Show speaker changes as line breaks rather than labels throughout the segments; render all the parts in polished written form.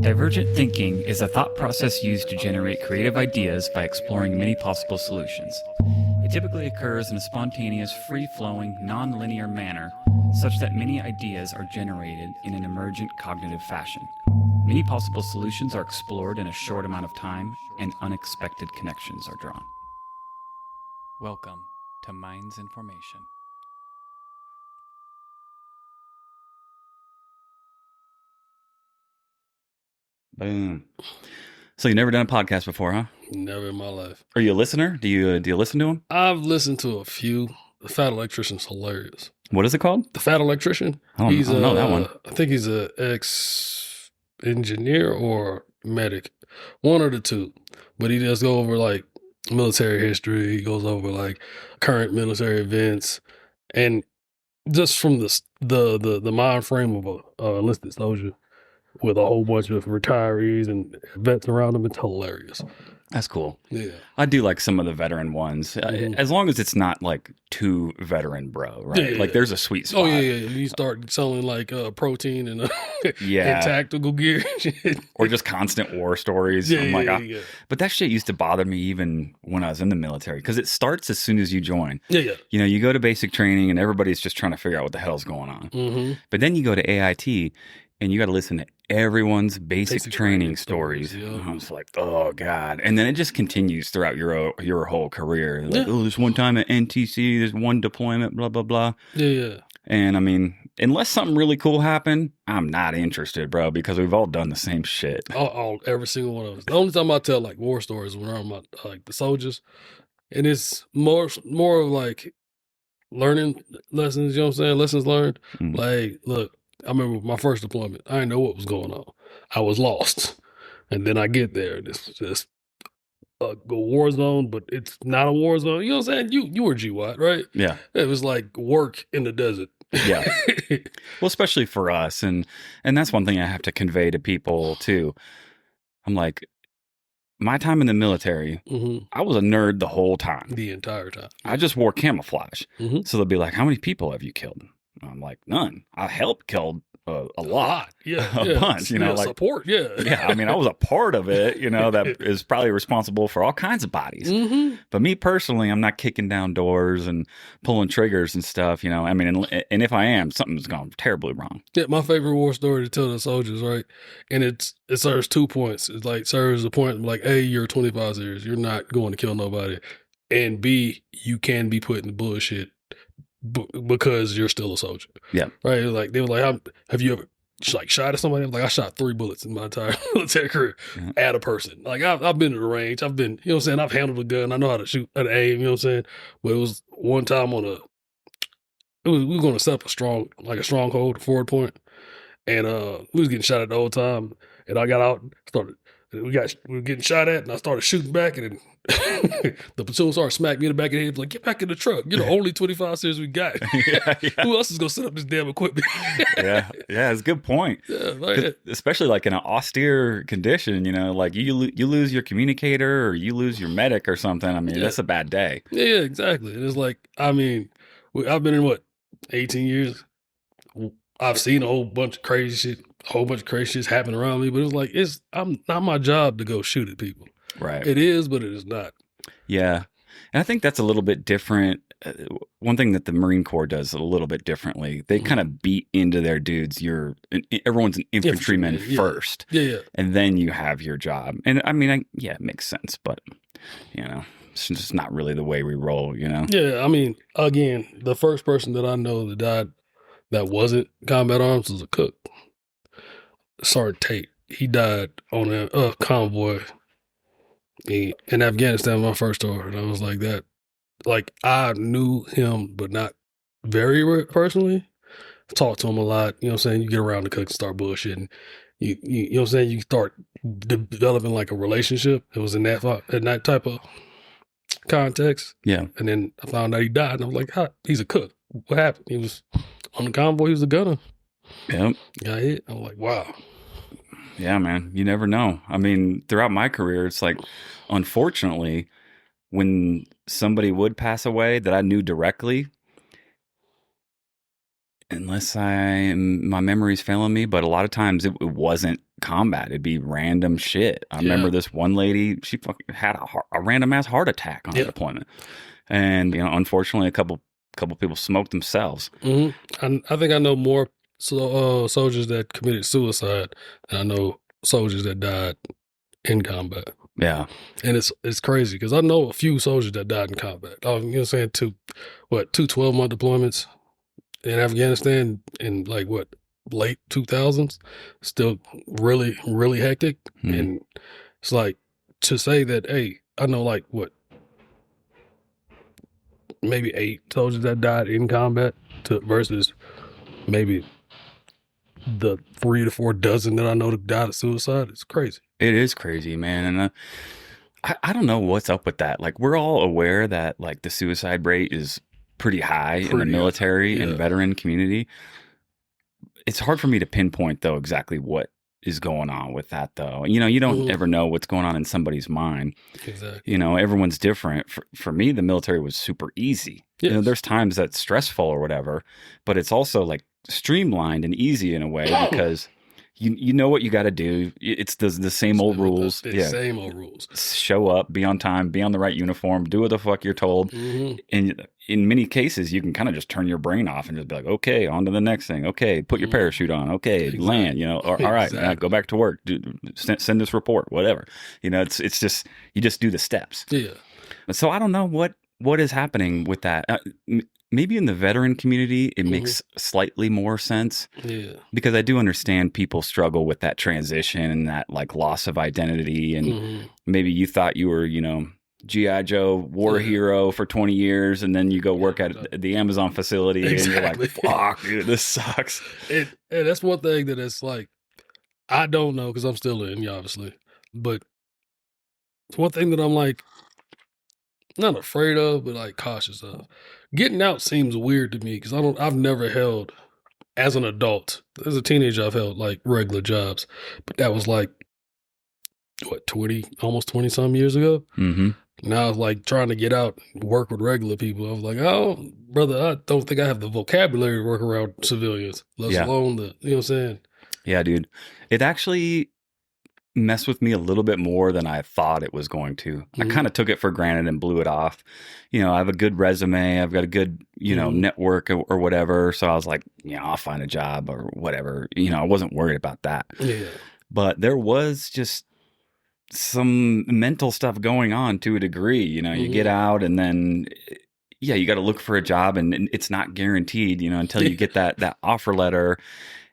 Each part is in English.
Divergent thinking is a thought process used to generate creative ideas by exploring many possible solutions. It typically occurs in a spontaneous, free-flowing, non-linear manner, such that many ideas are generated in an emergent cognitive fashion. Many possible solutions are explored in a short amount of time, and unexpected connections are drawn. Welcome to Minds in Formation. Boom. So you never done a podcast before, huh?
Never in my life.
Are you a listener? Do you listen to them?
I've listened to a few. The Fat Electrician's hilarious.
What is it called?
The Fat Electrician.
I don't know that one.
I think he's a ex-engineer or medic, one or the two. But he does go over like military history. He goes over like current military events, and just from the mind frame of a enlisted soldier with a whole bunch of retirees and vets around him, it's hilarious.
That's cool.
Yeah.
I do like some of the veteran ones, as long as it's not like too veteran bro, right?
Yeah.
Like there's a sweet spot.
Oh, yeah. You start selling like protein and,
Yeah.
and tactical gear and shit.
Or just constant war stories.
Yeah,
I'm like,
yeah.
But that shit used to bother me even when I was in the military because it starts as soon as you join.
Yeah.
You know, you go to basic training and everybody's just trying to figure out what the hell's going on.
Mm-hmm.
But then you go to AIT and you got to listen to everyone's basic training stories.
Yeah.
I was like, oh God. And then it just continues throughout your whole career. Like,
Yeah.
oh, this one time at NTC, there's one deployment, blah, blah, blah.
Yeah.
And I mean, unless something really cool happened, I'm not interested, bro, because we've all done the same shit.
Every single one of us. The only time I tell like war stories when I'm like the soldiers, and it's more of like learning lessons. You know what I'm saying? Lessons learned.
Mm.
Like, look, I remember my first deployment. I didn't know what was going on. I was lost, and then I get there, and it's just a war zone, but it's not a war zone. You know what I'm saying? You were GWAT, right?
Yeah.
It was like work in the desert.
Yeah. Well, especially for us. And that's one thing I have to convey to people too. I'm like, my time in the military,
Mm-hmm.
I was a nerd the whole time.
The entire time.
I just wore camouflage.
Mm-hmm.
So they'll be like, how many people have you killed? And I'm like, none. I helped kill a lot.
Yeah.
A bunch, you know, like
support. Yeah.
Yeah, I mean, I was a part of it, you know, that is probably responsible for all kinds of bodies.
Mm-hmm.
But me personally, I'm not kicking down doors and pulling triggers and stuff, you know. I mean, and if I am, something's gone terribly wrong.
Yeah, my favorite war story to tell the soldiers, right? And it serves 2 points. It like serves a point like, A, you're 25 years, you're not going to kill nobody, and B, you can be put in the bullshit because you're still a soldier.
Yeah.
Right? Like they were like, have you ever like shot at somebody? I'm like, I shot 3 bullets in my entire military career at a person. Like I've been to the range. I've been, you know what I'm saying? I've handled a gun. I know how to shoot at aim, you know what I'm saying? But it was one time we were going to set up a stronghold, forward point. And we was getting shot at the whole time. And I got out, we were getting shot at, and I started shooting back, and then the platoon started smacking me in the back of the head, like, get back in the truck. You're the only 25 series we got.
Yeah.
Who else is going to set up this damn equipment?
Yeah, it's a good point.
Yeah, like,
especially like in an austere condition, you know, like you lose your communicator or you lose your medic or something. I mean, that's a bad day.
Yeah, exactly. And it's like, I mean, I've been in 18 years. I've seen a whole bunch of crazy shit happen around me, but it's like, I'm not my job to go shoot at people.
Right.
It is, but it is not.
Yeah. And I think that's a little bit different. One thing that the Marine Corps does a little bit differently, they kind of beat into their dudes. Everyone's an infantryman first.
Yeah.
And then you have your job. And I mean, it makes sense, but, you know, it's just not really the way we roll, you know?
Yeah. I mean, again, the first person that I know that died that wasn't combat arms was a cook. Sergeant Tate. He died on a convoy in Afghanistan, my first tour. And I was like that. Like, I knew him, but not very personally. Talked to him a lot. You know what I'm saying? You get around the cooks and start bullshitting. You know what I'm saying? You start developing like a relationship. It was in that type of context.
Yeah.
And then I found out he died. And I was like, he's a cook. What happened? He was on the convoy. He was a gunner.
Yep.
Got hit. I'm like, wow.
Yeah, man. You never know. I mean, throughout my career, it's like, unfortunately, when somebody would pass away that I knew directly, unless my memory's failing me, but a lot of times it wasn't combat. It'd be random shit. I remember this one lady, she fucking had a random ass heart attack on a deployment. And, unfortunately, a couple people smoked themselves.
Mm-hmm. I think I know more soldiers that committed suicide than I know soldiers that died in combat.
Yeah.
And it's crazy because I know a few soldiers that died in combat. You know what I'm saying? Two 12-month deployments in Afghanistan in late 2000s, still really, really hectic.
Mm-hmm.
And it's like to say that, hey, I know maybe 8 soldiers that died in combat versus maybe the 3 to 4 dozen that I know that died of suicide. It's crazy.
It is crazy, man. And I don't know what's up with that. Like, we're all aware that like the suicide rate is pretty high in the military and veteran community. It's hard for me to pinpoint though exactly what is going on with that though. You don't ever know what's going on in somebody's mind.
Exactly.
Everyone's different. For me, the military was super easy.
Yes.
There's times that's stressful or whatever, but it's also like streamlined and easy in a way because you know what you got to do. It's the same old rules.
Same old rules.
Show up, be on time, be on the right uniform, do what the fuck you're told.
Mm-hmm.
And in many cases, you can kind of just turn your brain off and just be like, okay, on to the next thing. Okay, put your parachute on. Okay, land. All right, go back to work. Send this report. Whatever. It's just you just do the steps.
Yeah.
So I don't know what is happening with that. Maybe in the veteran community, it makes slightly more sense.
Yeah.
Because I do understand people struggle with that transition and that like loss of identity. And maybe you thought you were, G.I. Joe war hero for 20 years. And then you go work at the Amazon facility and you're like, fuck, dude, this sucks.
And that's one thing that it's like, I don't know because I'm still in, obviously. But it's one thing that I'm like, not afraid of, but like cautious of. Getting out seems weird to me because I've never held, as an adult, as a teenager, I've held like regular jobs, but that was like, almost 20 some years ago.
Mm-hmm.
Now it's like trying to get out, work with regular people. I was like, oh, brother, I don't think I have the vocabulary to work around civilians, let alone you know what I'm saying?
Yeah, dude. It actually messed with me a little bit more than I thought it was going to. I kind of took it for granted and blew it off. I have a good resume. I've got a good, network or whatever. So I was like, I'll find a job or whatever. I wasn't worried about that.
Yeah.
But there was just some mental stuff going on to a degree. You get out and then, you got to look for a job and it's not guaranteed, until you get that offer letter.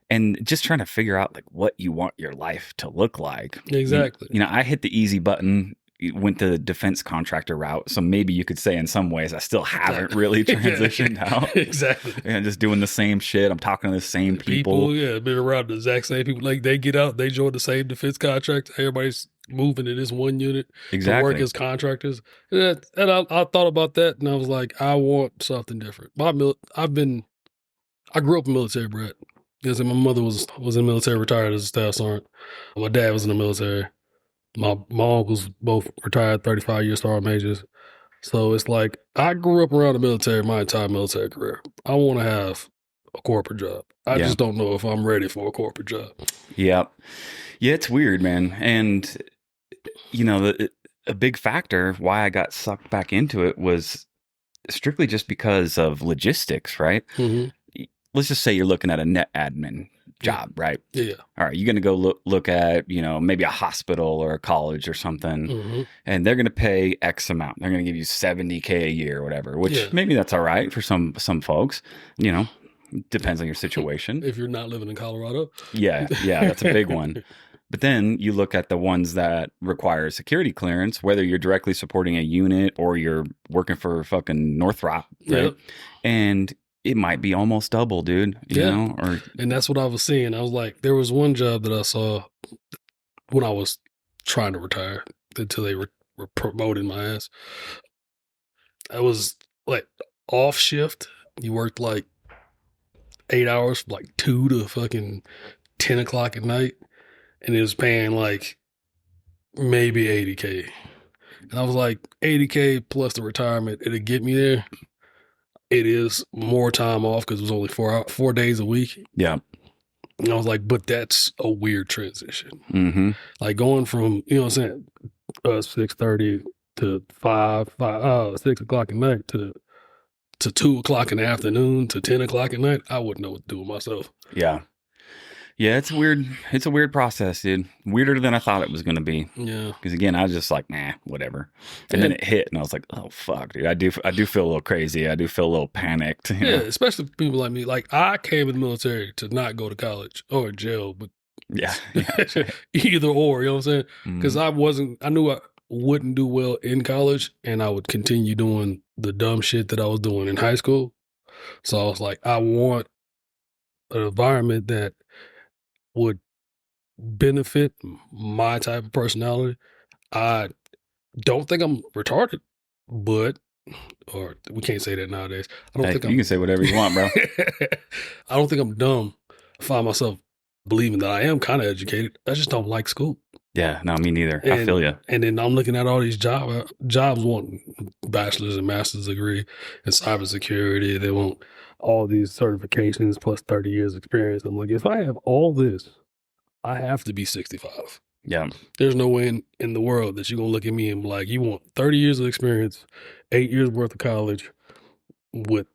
And just trying to figure out like what you want your life to look like.
Exactly.
I hit the easy button, went the defense contractor route. So maybe you could say in some ways I still haven't really transitioned out.
Exactly.
And just doing the same shit. I'm talking to the same people.
Been around the exact same people. Like they get out, they join the same defense contract. Everybody's moving to this one unit to work as contractors. And I thought about that and I was like, I want something different. I grew up a military brat. Yes, my mother was in the military, retired as a staff sergeant. My dad was in the military. My uncles both retired, 35-year sergeant majors. So it's like I grew up around the military my entire military career. I want to have a corporate job. I just don't know if I'm ready for a corporate job.
Yeah. Yeah, it's weird, man. And, a big factor why I got sucked back into it was strictly just because of logistics, right? Mm-hmm. Let's just say you're looking at a net admin job, right?
Yeah.
All right. You're going to go look at, maybe a hospital or a college or something, and they're going to pay X amount. They're going to give you $70K a year or whatever, which maybe that's all right for some folks, depends on your situation.
If you're not living in Colorado.
Yeah. That's a big one. But then you look at the ones that require security clearance, whether you're directly supporting a unit or you're working for fucking Northrop, right? Yep. And it might be almost double, dude. You know?
And that's what I was seeing. I was like, there was one job that I saw when I was trying to retire until they were promoting my ass. I was like off shift. You worked like 8 hours, from like 2 to fucking 10 o'clock at night. And it was paying like maybe $80K. And I was like, $80K plus the retirement, it'd get me there. it is more time off because it was only 4 days a week.
Yeah.
And I was like, but that's a weird transition.
Mm-hmm.
Like going from, you know what I'm saying, 6:30 to 6 o'clock at night to 2 o'clock in the afternoon to 10 o'clock at night. I wouldn't know what to do with myself.
Yeah. Yeah, it's weird. It's a weird process, dude. Weirder than I thought it was going to be.
Yeah.
Because again, I was just like, nah, whatever. And then it hit, and I was like, oh fuck, dude. I do feel a little crazy. I do feel a little panicked.
Yeah, especially people like me. Like I came in the military to not go to college or jail, but
yeah,
either or. You know what I'm saying? Because I knew I wouldn't do well in college, and I would continue doing the dumb shit that I was doing in high school. So I was like, I want an environment that would benefit my type of personality. I don't think I'm retarded, or we can't say that nowadays. I don't think
you can say whatever you want, bro.
I don't think I'm dumb. I find myself believing that I am kind of educated. I just don't like school.
Yeah, no, me neither. I feel you.
And then I'm looking at all these jobs wanting bachelor's and master's degree in cybersecurity. They want all these certifications plus 30 years experience. I'm like, if I have all this, I have to be 65.
Yeah.
There's no way in the world that you're going to look at me and be like, you want 30 years of experience, 8 years worth of college with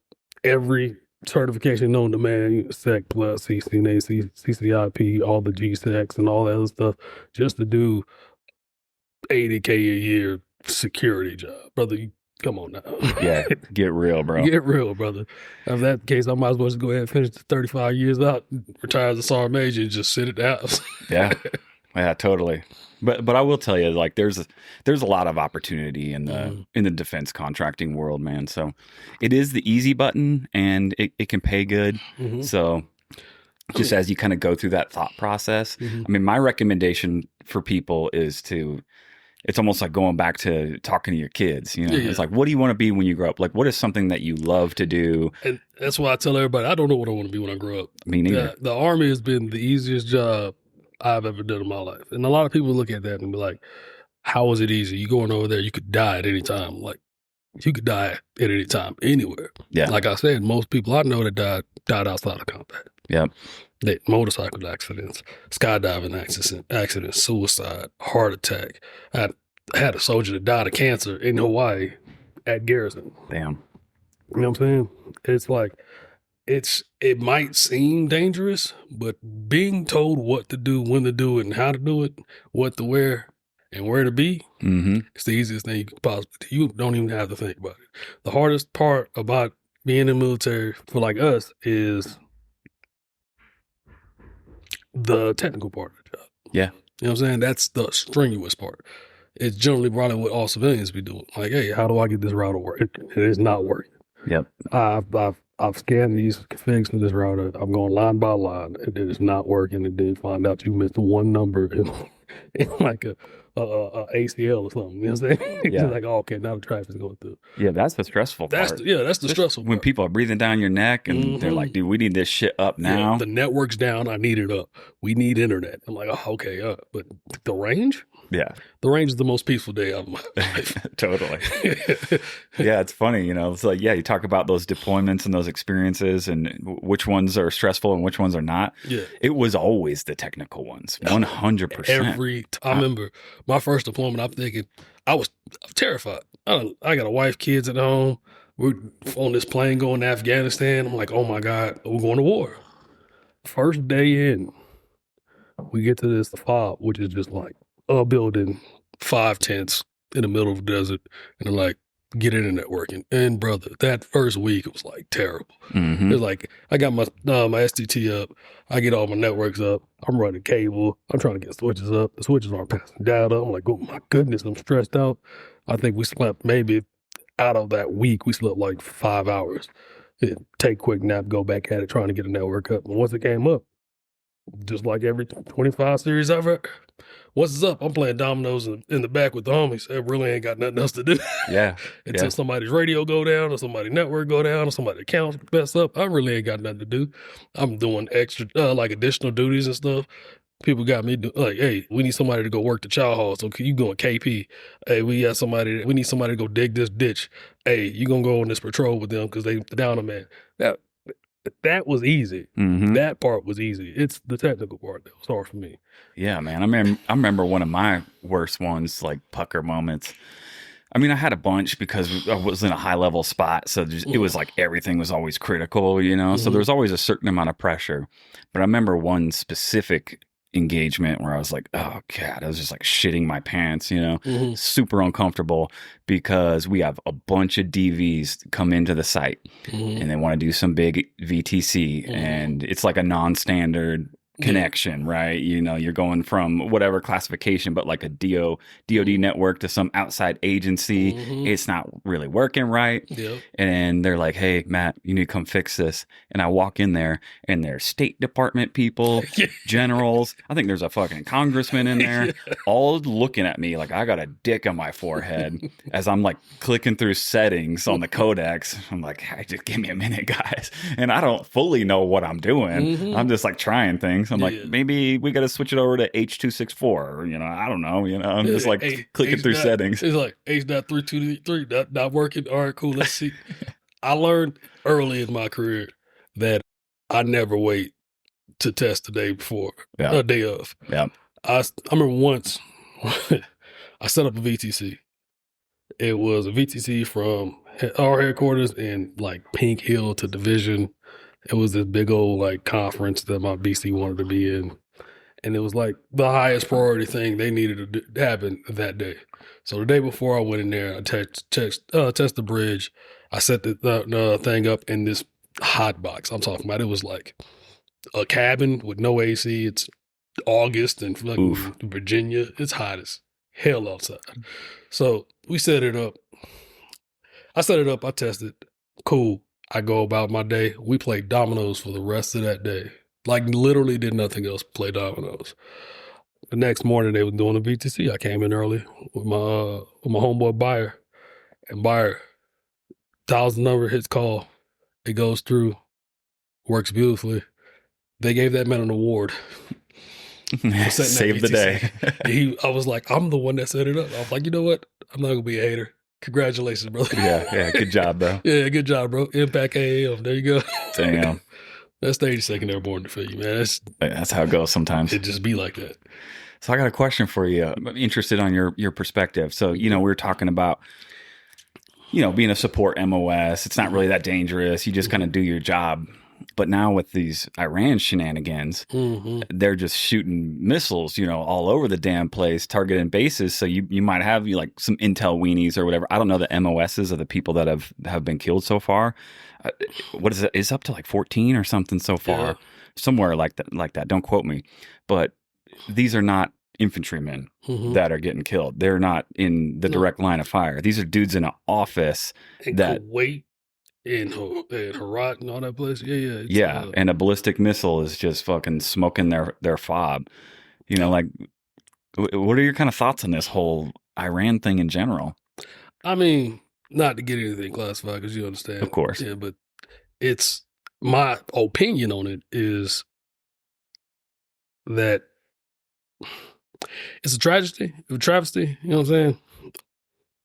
every certification known to man, SEC plus, CCNA, CCIP, all the GSECs and all that other stuff, just to do $80K a year security job. Brother, come on now.
Yeah, get real, bro.
Get real, brother. If that's the case, I might as well just go ahead and finish the 35 years out, retire as a sergeant major, and just sit at the house.
Yeah, totally. But I will tell you, like there's a lot of opportunity in the defense contracting world, man. So it is the easy button, and it can pay good. Mm-hmm. So just as you kind of go through that thought process, I mean, my recommendation for people is it's almost like going back to talking to your kids. You know, It's like, what do you want to be when you grow up? Like, what is something that you love to do?
And that's why I tell everybody, I don't know what I want to be when I grow up.
Me neither.
The Army has been the easiest job I've ever done in my life. And a lot of people look at that and be like, how is it easy? You going over there, you could die at any time. Like, you could die at any time, anywhere. Yeah. Like I said, most people I know that died outside of combat.
Yeah.
Motorcycle accidents, skydiving accidents, suicide, heart attack. I had a soldier that died of cancer in Hawaii at Garrison.
Damn.
You know what I'm saying? It's like, it might seem dangerous, but being told what to do, when to do it, and how to do it, what to wear, and where to be, it's the easiest thing you could possibly do. You don't even have to think about it. The hardest part about being in the military for like us is the technical part of the job.
Yeah.
You know what I'm saying? That's the strenuous part. It's generally probably what all civilians be doing. Like, hey, how do I get this router working? It is not working.
Yep.
I've scanned these configs for this router. I'm going line by line. It is not working. And then you find out you missed one number in like a ACL or something. You know what I'm saying?
Yeah.
It's like, oh, okay, now the traffic's going through.
Yeah, that's the stressful part.
That's the stressful part.
When people are breathing down your neck and they're like, dude, we need this shit up now.
Yeah, the network's down. I need it up. We need internet. I'm like, oh, okay. But the range?
Yeah.
The range is the most peaceful day of my life.
Totally. Yeah, it's funny, you know. It's like, yeah, you talk about those deployments and those experiences and which ones are stressful and which ones are not.
Yeah.
It was always the technical ones, 100%.
I remember my first deployment, I'm thinking, I was terrified. I got a wife, kids at home. We're on this plane going to Afghanistan. I'm like, oh my God, we're going to war. First day in, we get to this FOB, which is just like a building, 5 tents in the middle of the desert, and they're like, get internet working. And brother, that first week it was like terrible. It was like, I got my STT up, I get all my networks up, I'm running cable, I'm trying to get switches up, the switches aren't passing data. I'm like, oh my goodness, I'm stressed out. I think we slept maybe out of that week, we slept like 5 hours. Take a quick nap, go back at it, trying to get a network up. And once it came up, just like every 25 series ever, once it's up, I'm playing dominoes in the back with the homies. I really ain't got nothing else to do.
Yeah.
Until somebody's radio go down or somebody's network go down or somebody's account mess up, I really ain't got nothing to do. I'm doing extra, like additional duties and stuff. People got me like, hey, we need somebody to go work the chow hall. So you going KP? Hey, we need somebody to go dig this ditch. Hey, you gonna go on this patrol with them because they down a man. That was easy.
Mm-hmm.
That part was easy. It's the technical part that was hard for me.
Yeah, man. I remember one of my worst ones, like pucker moments. I mean, I had a bunch because I was in a high level spot. So it was like everything was always critical, you know? So there was always a certain amount of pressure. But I remember one specific engagement where I was like, oh God, I was just like shitting my pants, you know, super uncomfortable because we have a bunch of DVs come into the site and they want to do some big VTC and it's like a non-standard connection, right? You know, you're going from whatever classification, but like a DOD network to some outside agency. It's not really working right.
Yep.
And they're like, hey, Matt, you need to come fix this. And I walk in there and there's State Department people, generals. I think there's a fucking congressman in there, all looking at me like I got a dick on my forehead as I'm like clicking through settings on the codecs. I'm like, hey, just give me a minute, guys. And I don't fully know what I'm doing. I'm just like trying things. I'm like, maybe we got to switch it over to H.264. Or, you know, I don't know. You know, I'm just like clicking through settings.
It's like H.323 not working. All right, cool. Let's see. I learned early in my career that I never wait to test the day before, a day of.
Yeah.
I remember once I set up a VTC. It was a VTC from our headquarters in like Pink Hill to Division. It was this big old like conference that my BC wanted to be in. And it was like the highest priority thing they needed to happen that day. So the day before I went in there, I test the bridge. I set the thing up in this hot box I'm talking about. It was like a cabin with no AC. It's August in Virginia. It's hot as hell outside. So we set it up. I set it up. I tested. Cool. I go about my day. We played dominoes for the rest of that day. Like literally did nothing else. Play dominoes. The next morning they were doing a VTC. I came in early with my homeboy Buyer, and Buyer dials the number, hits call. It goes through, works beautifully. They gave that man an award.
Save the day.
I was like, I'm the one that set it up. I was like, you know what? I'm not gonna be a hater. Congratulations, brother.
Yeah. Good job, bro.
Yeah, good job, bro. Impact AAM. There you go.
Damn.
That's 32nd Airborne to you, man.
That's how it goes sometimes.
It just be like that.
So I got a question for you. I'm interested on your perspective. So, you know, we were talking about, you know, being a support MOS. It's not really that dangerous. You just kind of do your job. But now with these Iran shenanigans, they're just shooting missiles, you know, all over the damn place, targeting bases. So you might have like some intel weenies or whatever. I don't know the MOSs of the people that have been killed so far. What is it? It's up to like 14 or something so far, somewhere like that. Don't quote me, but these are not infantrymen that are getting killed. They're not in the direct line of fire. These are dudes in an office
Kuwait and Herat and all that place.
Yeah. And a ballistic missile is just fucking smoking their fob. You know, like, what are your kind of thoughts on this whole Iran thing in general?
I mean, not to get anything classified, because you understand.
Of course.
Yeah, but it's my opinion on it is that it's a travesty. You know what I'm saying?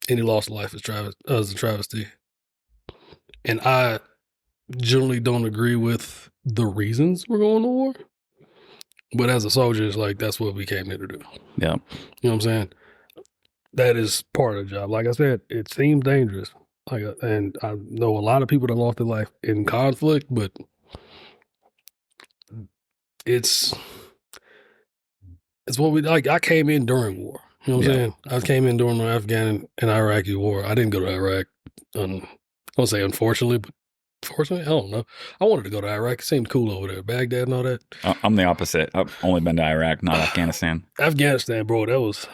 Any loss of life is a travesty. And I generally don't agree with the reasons we're going to war. But as a soldier, it's like, that's what we came here to do.
Yeah.
You know what I'm saying? That is part of the job. Like I said, it seems dangerous. And I know a lot of people that lost their life in conflict, but it's what we like. I came in during war. You know what I'm saying? I came in during the Afghan and Iraqi war. I didn't go to Iraq. I won't say unfortunately, but fortunately, I don't know. I wanted to go to Iraq. It seemed cool over there. Baghdad and all that.
I'm the opposite. I've only been to Iraq, not Afghanistan.
Afghanistan, bro, that was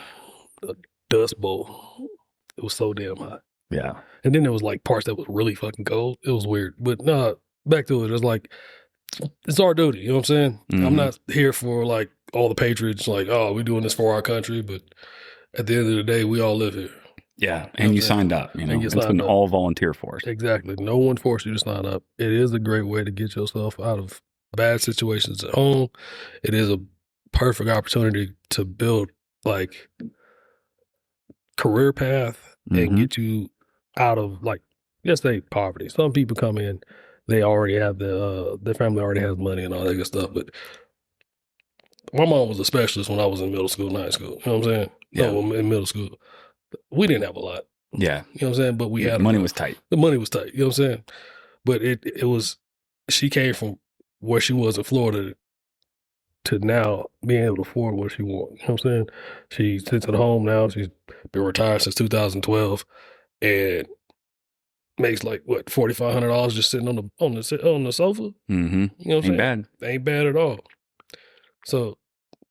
a dust bowl. It was so damn hot.
Yeah.
And then there was like parts that was really fucking cold. It was weird. But no, back to it. It's like, it's our duty. You know what I'm saying? I'm not here for like all the patriots, like, oh, we're doing this for our country. But at the end of the day, we all live here.
Yeah. And you signed up. You know, it's an all volunteer force.
Exactly. No one forced you to sign up. It is a great way to get yourself out of bad situations at home. It is a perfect opportunity to build like career path and get you out of like, let's say poverty. Some people come in, they already have their family already has money and all that good stuff. But my mom was a specialist when I was in middle school and high school. You know what I'm saying?
Yeah.
No, in middle school. We didn't have a lot.
Yeah.
You know what I'm saying? But we had
money was tight.
The money was tight. You know what I'm saying? But it was, she came from where she was in Florida to now being able to afford what she wants. You know what I'm saying? She sits at home now. She's been retired since 2012 and makes like what, $4,500 just sitting on the sofa.
Mm-hmm.
You know what I'm saying?
Bad.
Ain't bad at all. So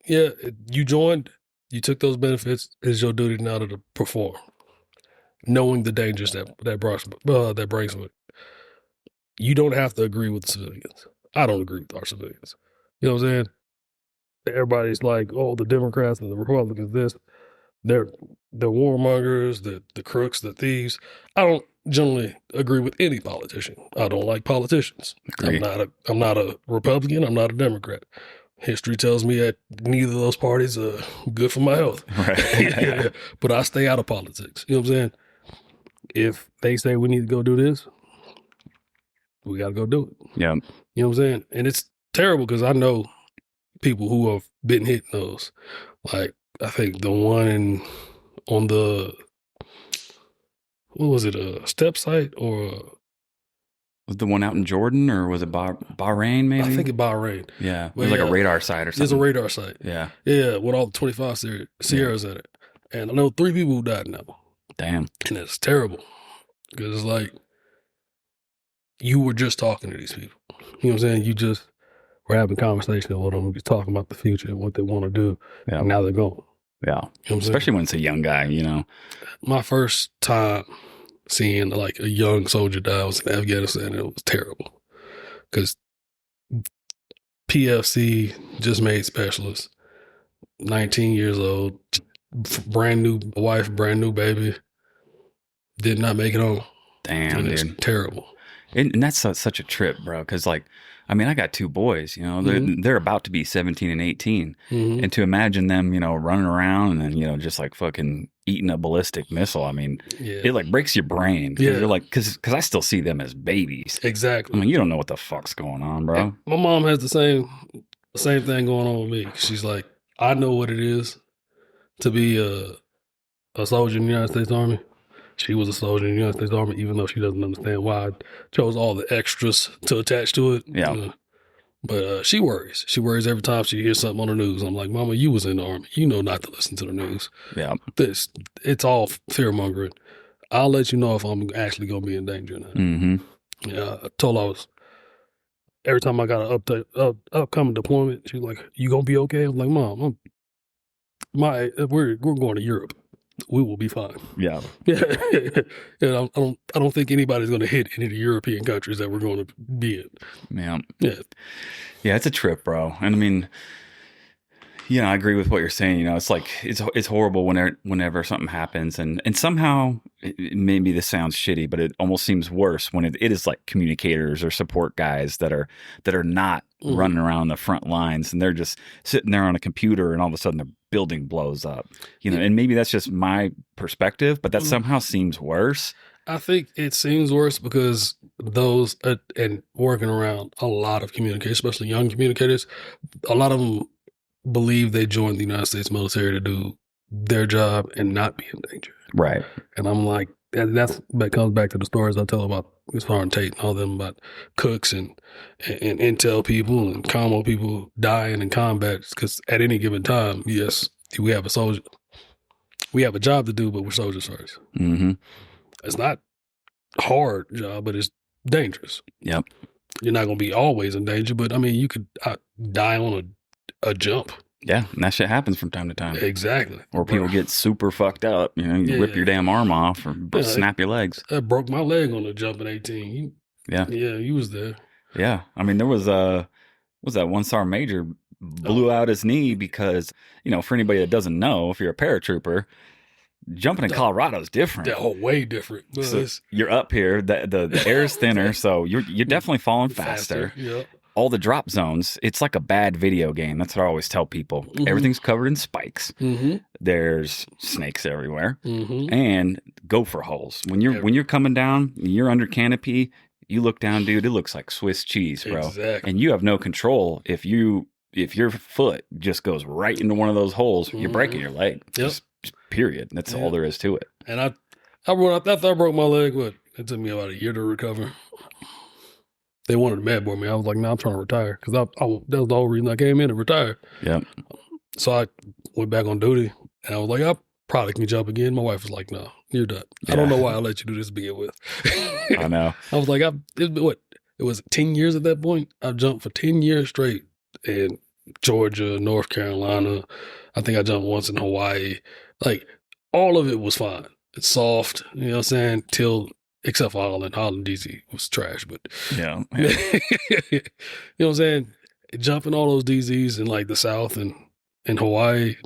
yeah, you joined, you took those benefits. It's your duty now to perform, knowing the dangers that brings with it. You don't have to agree with the civilians. I don't agree with our civilians. You know what I'm saying? Everybody's like, oh, the Democrats and the Republicans, this, they're warmongers, the crooks, the thieves. I don't generally agree with any politician. I don't like politicians.
Agree.
I'm not a Republican. I'm not a Democrat. History tells me that neither of those parties are good for my health.
Right.
Yeah. But I stay out of politics. You know what I'm saying? If they say we need to go do this, we got to go do it.
Yeah.
You know what I'm saying? And it's terrible because I know people who have been hitting those. Like, I think the one on the, what was it, a step site or
Was the one out in Jordan or was it Bahrain maybe?
I think it's Bahrain.
Yeah. It
But
was like
yeah,
a radar site or something.
It's a radar site.
Yeah.
Yeah, with all the 25 Sierras at it. And I know 3 people who died now.
Damn.
And it's terrible. Because it's like, you were just talking to these people. You know what I'm saying? You just were having conversation with them, just talking about the future and what they want to do.
Yeah.
And now they're gone.
Yeah.
You know what I'm
Especially
saying?
when it's a young guy, you know.
My first time seeing like a young soldier die was in Afghanistan, and it was terrible. Because PFC just made specialists, 19 years old, brand new wife, brand new baby, did not make it home.
Damn,
And it's
dude.
terrible.
And that's such a trip, bro. Because, like, I mean, I got 2 boys, you know, they're about to be 17 and 18.
Mm-hmm.
And to imagine them, you know, running around and then, you know, just like fucking eating a ballistic missile. I mean,
Yeah,
it like breaks your brain.
Yeah.
You're like, because I still see them as babies.
exactly.
I mean, you don't know what the fuck's going on, bro.
My mom has the same thing going on with me. She's like, I know what it is to be a soldier in the United States Army. She was a soldier in the United States Army, even though she doesn't understand why I chose all the extras to attach to it.
Yeah.
But she worries. She worries every time she hears something on the news. I'm like, Mama, you was in the Army. You know not to listen to the news.
Yeah.
It's all fear mongering. I'll let you know if I'm actually going to be in danger or not.
Mm-hmm.
Yeah, I told her every time I got an upcoming deployment, she's like, you going to be okay? I'm like, Mom, we're going to Europe. We will be fine.
Yeah.
Yeah, and I don't think anybody's going to hit any of the European countries that we're going to be in.
Yeah.
Yeah,
Yeah, it's a trip, bro. And I mean, you know, I agree with what you're saying. You know, it's like it's horrible whenever something happens, and somehow maybe this sounds shitty, but it almost seems worse when it is like communicators or support guys that are not running around the front lines, and they're just sitting there on a computer, and all of a sudden the building blows up. You know, and maybe that's just my perspective, but that somehow seems worse.
I think it seems worse because those and working around a lot of communicators, especially young communicators, a lot of them believe they joined the United States military to do their job and not be in danger.
Right.
And I'm like, that comes back to the stories I tell about Sergeant Tate and all them about cooks and intel people and commo people dying in combat. Because at any given time, yes, we have a job to do, but we're soldiers first.
Mm-hmm.
It's not a hard job, but it's dangerous.
Yep.
You're not going to be always in danger, but I mean, you could die on a jump.
Yeah, and that shit happens from time to time.
Exactly.
Or people get super fucked up. You know, you rip your damn arm off or snap your legs.
I broke my leg on a jump at 18.
Yeah,
you was there.
Yeah, I mean, there was that 1-star major blew out his knee because, you know, for anybody that doesn't know, if you're a paratrooper, jumping in Colorado is different.
Yeah, way different.
So you're up here, the air is thinner, so you're definitely falling faster.
Yeah.
all the drop zones, it's like a bad video game. That's what I always tell people.
Mhm.
Everything's covered in spikes.
Mm-hmm.
There's snakes everywhere,
Mm-hmm.
and gopher holes. When you're coming down, you're under canopy. You look down, dude. It looks like Swiss cheese, bro.
Exactly.
And you have no control if your foot just goes right into one of those holes. You're breaking your leg.
Yep.
Just period. That's all there is to it.
And after I broke my leg, it took me about a year to recover. They wanted to mad board me. I was like, "No, I'm trying to retire," because that was the whole reason I came in to retire.
Yeah.
So I went back on duty, and I was like, "I probably can jump again." My wife was like, "No, you're done." I don't know why I let you do this to begin with.
I know.
I was like, it was 10 years at that point. I jumped for 10 years straight in Georgia, North Carolina. I think I jumped once in Hawaii. Like, all of it was fine. It's soft, you know what I'm saying? Except for Holland. Holland, DC was trash, but
Yeah.
you know what I'm saying? Jumping all those DZs in like the South and in Hawaii,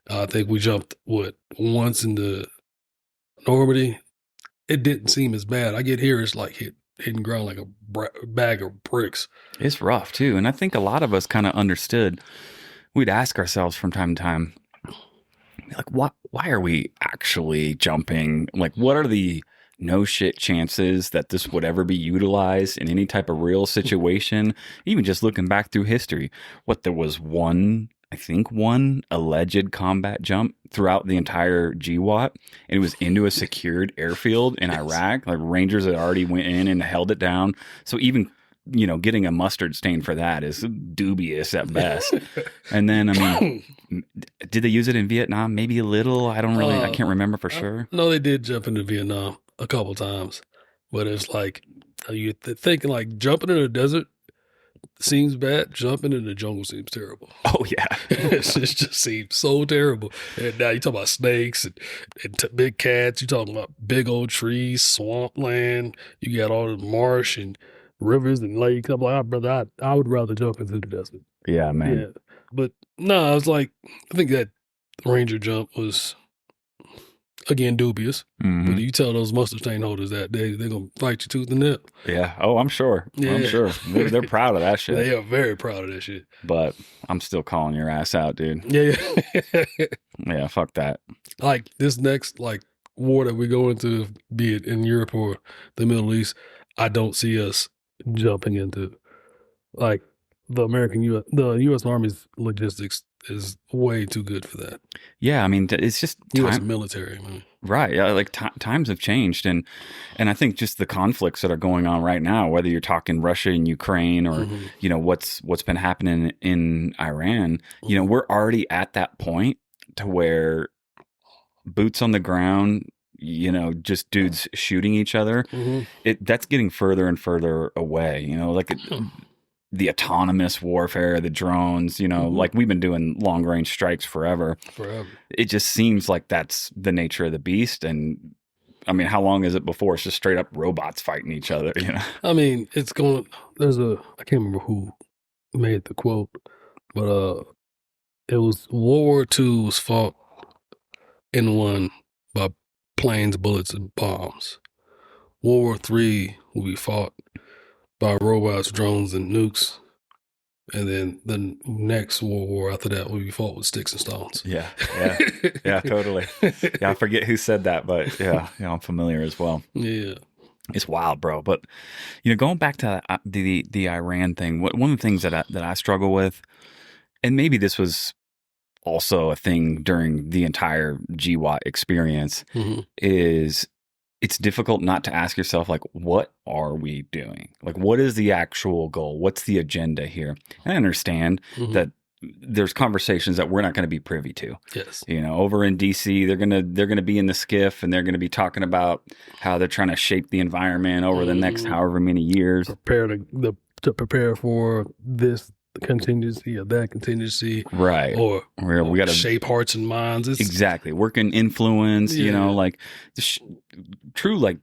I think we jumped once in the Normandy. It didn't seem as bad. I get here, it's like hitting ground like a bag of bricks.
It's rough too. And I think a lot of us kind of understood. We'd ask ourselves from time to time, like, why are we actually jumping? Like, what are the no shit chances that this would ever be utilized in any type of real situation? Even just looking back through history, there was one alleged combat jump throughout the entire GWAT, and it was into a secured airfield in Iraq. Like, Rangers had already went in and held it down. So even, getting a mustard stain for that is dubious at best. And then, I mean, did they use it in Vietnam? Maybe a little. I can't remember for sure.
No, they did jump into Vietnam a couple times, but it's like you're thinking like jumping in the desert seems bad. Jumping in the jungle seems terrible.
Oh yeah,
it just seems so terrible. And now you talk about snakes and big cats. You talking about big old trees, swampland. You got all the marsh and rivers and lakes. I'm like, brother, I would rather jump into the desert.
Yeah, man.
Yeah, but no, I was like, I think that Ranger jump was, again, dubious.
Mm-hmm.
But you tell those mustard stain holders that they're going to fight you tooth and nail.
Yeah. Oh, I'm sure.
Yeah.
I'm sure. They're proud of that shit.
They are very proud of that shit.
But I'm still calling your ass out, dude.
Yeah.
Yeah, fuck that.
Like, this next, war that we go into, be it in Europe or the Middle East, I don't see us jumping into. Like, the U.S. Army's logistics is way too good for that.
Yeah, I mean, it's just
U.S. military, man.
Right. Yeah, like times have changed. And I think just the conflicts that are going on right now, whether you're talking Russia and Ukraine or, what's been happening in Iran, we're already at that point to where boots on the ground, just dudes shooting each other. That's getting further and further away, the autonomous warfare, the drones, like we've been doing long range strikes forever. It just seems like that's the nature of the beast. And I mean, how long is it before it's just straight up robots fighting each other?
I mean, I can't remember who made the quote, but it was World War II was fought and won by planes, bullets, and bombs. World War III will be fought by robots, drones, and nukes. And then the next World War after that will be fought with sticks and stones.
Yeah, totally. Yeah, I forget who said that, but yeah, I'm familiar as well.
Yeah.
It's wild, bro. But, going back to the Iran thing, one of the things that I struggle with, and maybe this was also a thing during the entire GWAT experience, is it's difficult not to ask yourself, like, what are we doing? Like, what is the actual goal? What's the agenda here? I understand that there's conversations that we're not going to be privy to.
Yes.
Over in DC, they're gonna be in the skiff and they're gonna be talking about how they're trying to shape the environment over the next however many years.
To prepare for this contingency or that contingency,
right? Or we got to
shape hearts and minds.
Exactly, working influence. Like true, like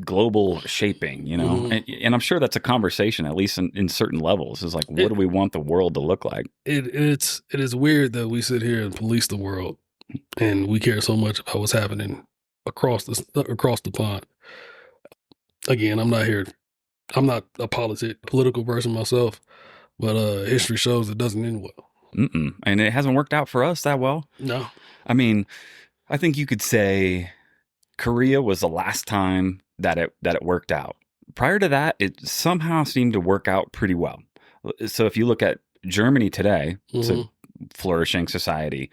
global shaping. And I'm sure that's a conversation, at least in certain levels. Is like, what do we want the world to look like? It
is weird that we sit here and police the world, and we care so much about what's happening across the pond. Again, I'm not here I'm not a political person myself, but history shows it doesn't end well.
And it hasn't worked out for us that well.
No.
I mean, I think you could say Korea was the last time that it worked out. Prior to that, it somehow seemed to work out pretty well. So if you look at Germany today, it's a flourishing society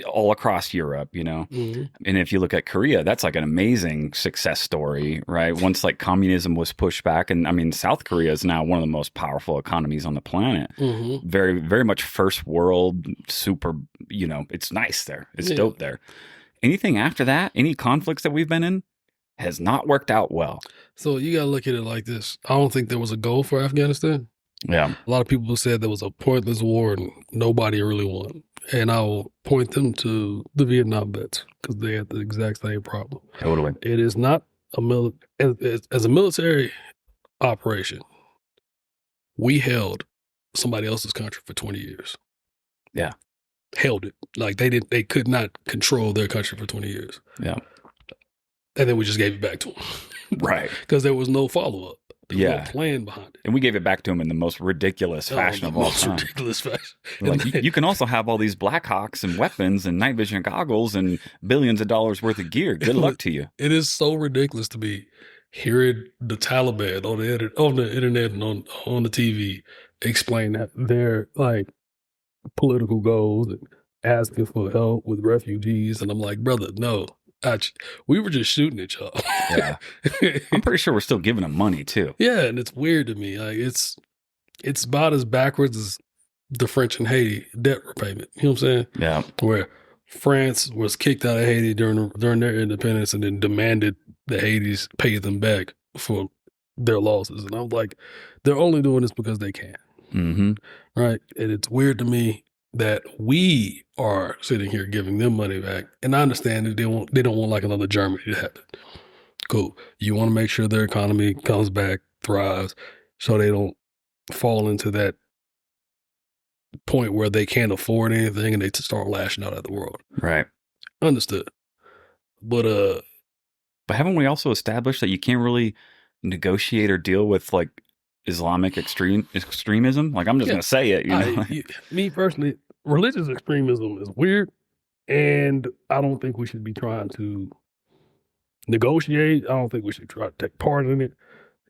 all across Europe, you know. And if you look at Korea, that's like an amazing success story, right? Once like communism was pushed back, and I mean, South Korea is now one of the most powerful economies on the planet. Very, very much first world, super, you know, it's nice there. It's dope there. Anything after that, any conflicts that we've been in, has not worked out well.
So you got to look at it like this. I don't think there was a goal for Afghanistan.
Yeah.
A lot of people said there was a pointless war and nobody really won. And I will point them to the Vietnam vets because they had the exact same problem.
Totally.
It is not as a military operation, we held somebody else's country for 20 years.
Yeah.
Held it. Like they could not control their country for 20 years.
Yeah.
And then we just gave it back to them.
Right.
Because there was no follow-up. There was
Yeah.
no plan behind it.
And we gave it back to him in the most ridiculous fashion of all time.
Ridiculous fashion.
Like, you can also have all these Blackhawks and weapons and night vision goggles and billions of dollars worth of gear. Good luck to you.
It is so ridiculous to me hearing the Taliban on the internet and on the TV explain that their like political goals and asking for help with refugees. And I'm like, brother, no. We were just shooting at y'all.
Yeah. I'm pretty sure we're still giving them money too.
Yeah, and it's weird to me. Like it's about as backwards as the French and Haiti debt repayment. You know what I'm saying?
Yeah.
Where France was kicked out of Haiti during their independence and then demanded the Haitis pay them back for their losses. And I'm like, they're only doing this because they can. Right? And it's weird to me that we are sitting here giving them money back. And I understand that they don't want like another Germany to happen. Cool. You want to make sure their economy comes back, thrives, so they don't fall into that point where they can't afford anything and they start lashing out at the world.
Right.
Understood. But
haven't we also established that you can't really negotiate or deal with like Islamic extremism? Like, I'm just going to say it, you know?
Me personally, religious extremism is weird, and I don't think we should be trying to negotiate. I don't think we should try to take part in it,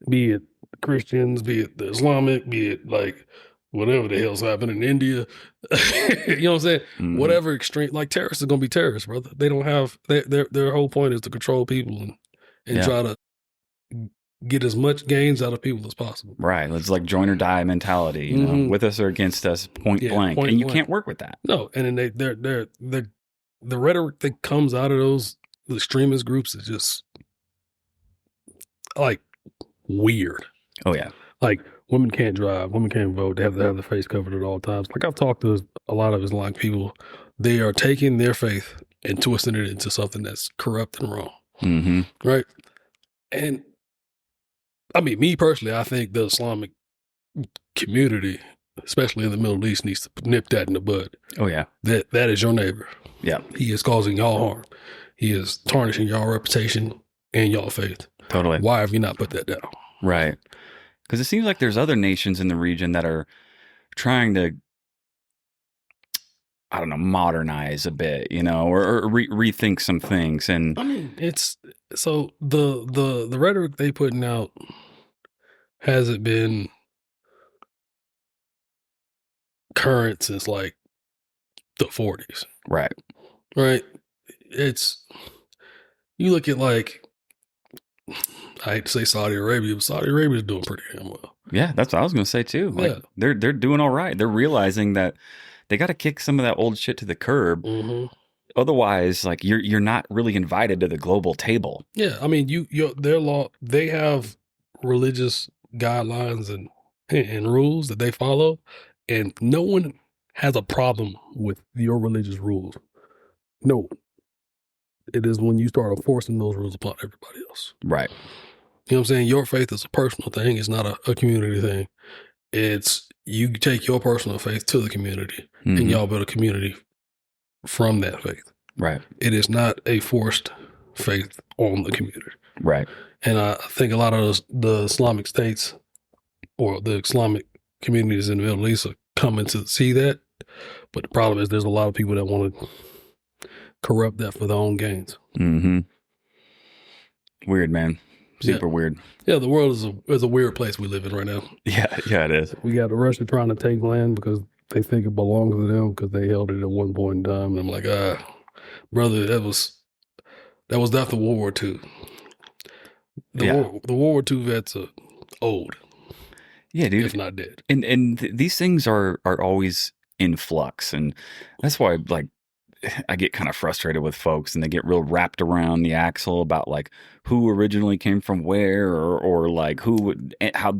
be it Christians, be it the Islamic, be it like whatever the hell's happening in India. You know what I'm saying? Whatever extreme, like terrorists are going to be terrorists, brother. They don't have, their whole point is to control people and try to get as much gains out of people as possible.
Right. It's like join or die mentality, you know, with us or against us, point blank. And you can't work with that.
No. And then the rhetoric that comes out of those extremist groups is just like weird.
Oh yeah.
Like women can't drive, women can't vote. They have to have their face covered at all times. Like I've talked to a lot of Islamic people. They are taking their faith and twisting it into something that's corrupt and wrong. Right. And I mean, me personally, I think the Islamic community, especially in the Middle East, needs to nip that in the bud.
Oh, yeah.
That is your neighbor.
Yeah.
He is causing y'all harm. He is tarnishing y'all reputation and y'all faith.
Totally.
Why have you not put that down?
Right. Because it seems like there's other nations in the region that are trying to, I don't know, modernize a bit, you know, or rethink some things. And
I mean, it's so the rhetoric they putting out hasn't been current since like the 40s.
Right.
Right. It's, you look at like, I hate to say Saudi Arabia, but Saudi Arabia is doing pretty damn well.
Yeah, that's what I was going to say too. Like they're doing all right. They're realizing that they got to kick some of that old shit to the curb. Otherwise, like you're not really invited to the global table.
Yeah, I mean, their law, they have religious guidelines and rules that they follow, and no one has a problem with your religious rules. No one. It is when you start enforcing those rules upon everybody else.
Right.
You know what I'm saying? Your faith is a personal thing. It's not a community thing. It's you take your personal faith to the community and y'all build a community from that faith.
Right.
It is not a forced faith on the community.
Right.
And I think a lot of the Islamic states or the Islamic communities in the Middle East are coming to see that. But the problem is there's a lot of people that want to corrupt that for their own gains.
Mm-hmm. Weird, man. Super weird.
Yeah, the world is a weird place we live in right now.
Yeah, it is.
We got Russia trying to take land because they think it belongs to them because they held it at one point in time. And I'm like, brother, that was after World War II. The World War II vets are old.
Yeah, dude.
If not dead.
And these things are always in flux. And that's why, like, I get kind of frustrated with folks and they get real wrapped around the axle about like who originally came from where or like how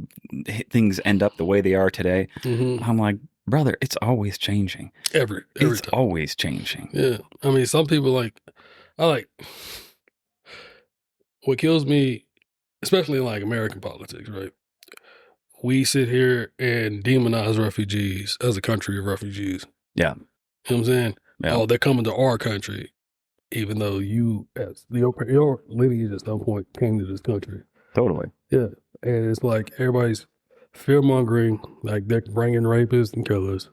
things end up the way they are today. Mm-hmm. I'm like, brother, it's always changing.
Every
it's
time.
Always changing.
Yeah. I mean, some people what kills me, especially in like American politics, right? We sit here and demonize refugees as a country of refugees.
Yeah.
You know what I'm saying?
Yeah.
Oh, they're coming to our country, even though you, as your lineage at some point came to this country.
Totally.
Yeah. And it's like everybody's fear-mongering, like they're bringing rapists and killers.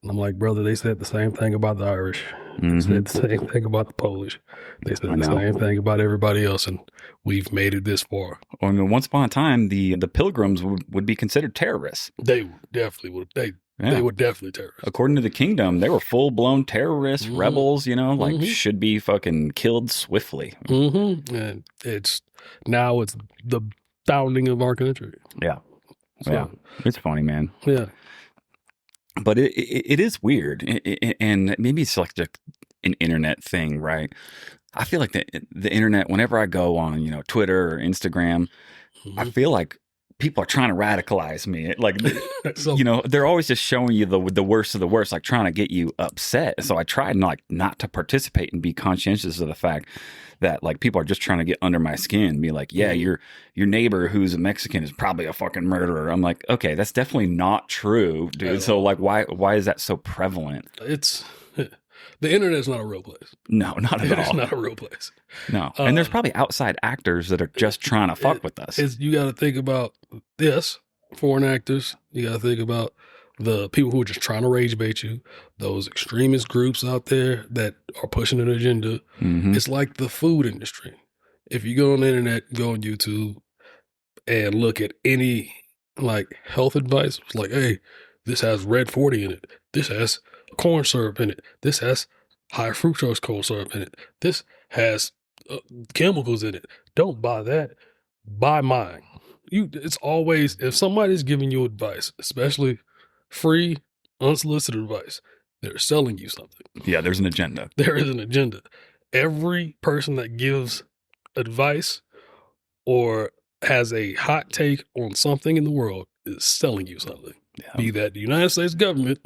And I'm like, brother, they said the same thing about the Irish. Mm-hmm. They said the same thing about the Polish. They said the same thing about everybody else, and we've made it this far.
Well, I mean, once upon a time, the Pilgrims would be considered terrorists.
They definitely would. They were definitely terrorists.
According to the kingdom, they were full-blown terrorists, rebels, should be fucking killed swiftly.
Mm-hmm. And it's the founding of our country.
Yeah. So, yeah. It's funny, man.
Yeah.
But it is weird. And maybe it's like an internet thing, right? I feel like the internet, whenever I go on, Twitter or Instagram, I feel like people are trying to radicalize me. Like, they're always just showing you the worst of the worst, like trying to get you upset. So I try not to participate and be conscientious of the fact that like people are just trying to get under my skin and be like, yeah, your neighbor who's a Mexican is probably a fucking murderer. I'm like, okay, that's definitely not true, dude. So like, why is that so prevalent?
The internet's not a real place.
No, not at all.
It's not a real place.
No. And there's probably outside actors that are just trying to fuck with us.
You got to think about this, foreign actors. You got to think about the people who are just trying to rage bait you, those extremist groups out there that are pushing an agenda. Mm-hmm. It's like the food industry. If you go on the internet, go on YouTube and look at any like health advice, it's like, hey, this has red 40 in it. This has corn syrup in it. This has high fructose corn syrup in it. This has chemicals in it. Don't buy that. Buy mine. It's always, if somebody's giving you advice, especially free, unsolicited advice, they're selling you something.
Yeah, there's an agenda.
There is an agenda. Every person that gives advice or has a hot take on something in the world is selling you something. Yeah. Be that the United States government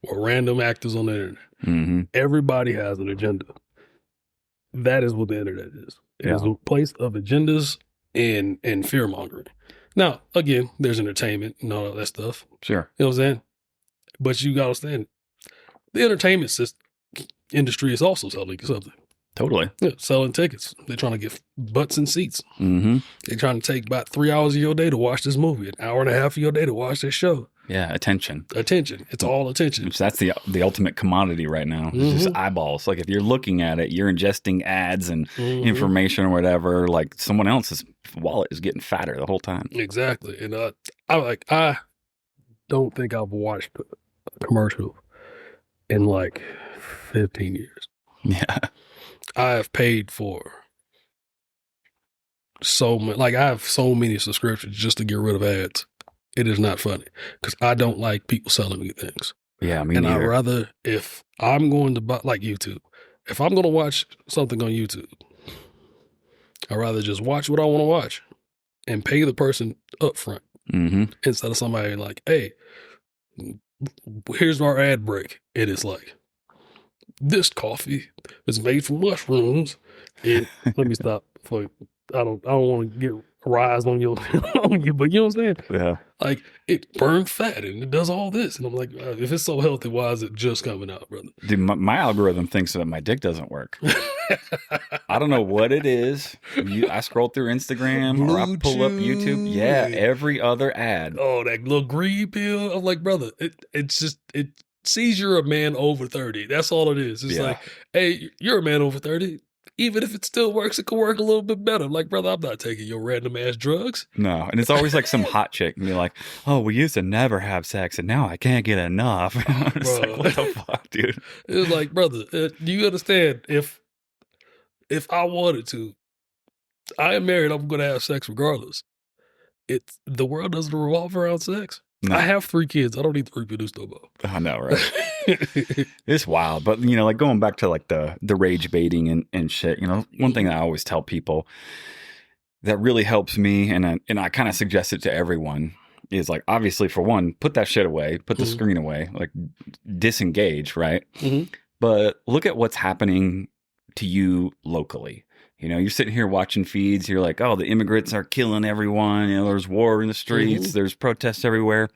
or random actors on the internet. Mm-hmm. Everybody has an agenda. That is what the internet is. It is a place of agendas and fear-mongering. Now, again, there's entertainment and all that stuff.
Sure.
You know what I'm saying? But you got to understand, the entertainment industry is also selling something.
Totally.
Yeah, selling tickets. They're trying to get butts and seats.
Mm-hmm.
They're trying to take about 3 hours of your day to watch this movie, an hour and a half of your day to watch this show.
Yeah, attention.
It's all attention.
So that's the ultimate commodity right now. It's mm-hmm. just eyeballs. Like if you're looking at it, you're ingesting ads and mm-hmm. information or whatever. Like someone else's wallet is getting fatter the whole time.
Exactly. And I don't think I've watched a commercial in like 15 years.
Yeah.
I have paid for I have so many subscriptions just to get rid of ads. It is not funny because I don't like people selling me things.
Yeah, me
and
neither.
I'd rather, if I'm going to buy, like YouTube, if I'm going to watch something on YouTube, I'd rather just watch what I want to watch and pay the person up front mm-hmm. instead of somebody like, hey, here's our ad break. It is like, this coffee is made from mushrooms. Let me stop. I don't want to get rise on you, but you know what I'm saying?
Yeah.
Like, it burns fat and it does all this. And I'm like, if it's so healthy, why is it just coming out, brother?
Dude, my algorithm thinks that my dick doesn't work. I don't know what it is. I scroll through Instagram or I pull up YouTube. Yeah, every other ad.
Oh, that little green pill. I'm like, brother, it sees you're a man over 30. That's all it is. It's like, hey, you're a man over 30. Even if it still works, it could work a little bit better. I'm like, brother, I'm not taking your random ass drugs.
No, and it's always like some hot chick and be like, oh, we used to never have sex and now I can't get enough. It's like, what the fuck, dude?
It's like, brother, do you understand? If I wanted to, I am married, I'm going to have sex regardless. The world doesn't revolve around sex. No. I have 3 kids. I don't need to reproduce no more.
I know, right? It's wild. But, you know, like going back to like the rage baiting and shit, you know, one thing I always tell people that really helps me, and I kind of suggest it to everyone, is like, obviously, for one, put that shit away, put the screen away, like disengage, right? But look at what's happening to you locally. You know, you're sitting here watching feeds. You're like, oh, the immigrants are killing everyone. You know, there's war in the streets. There's protests everywhere.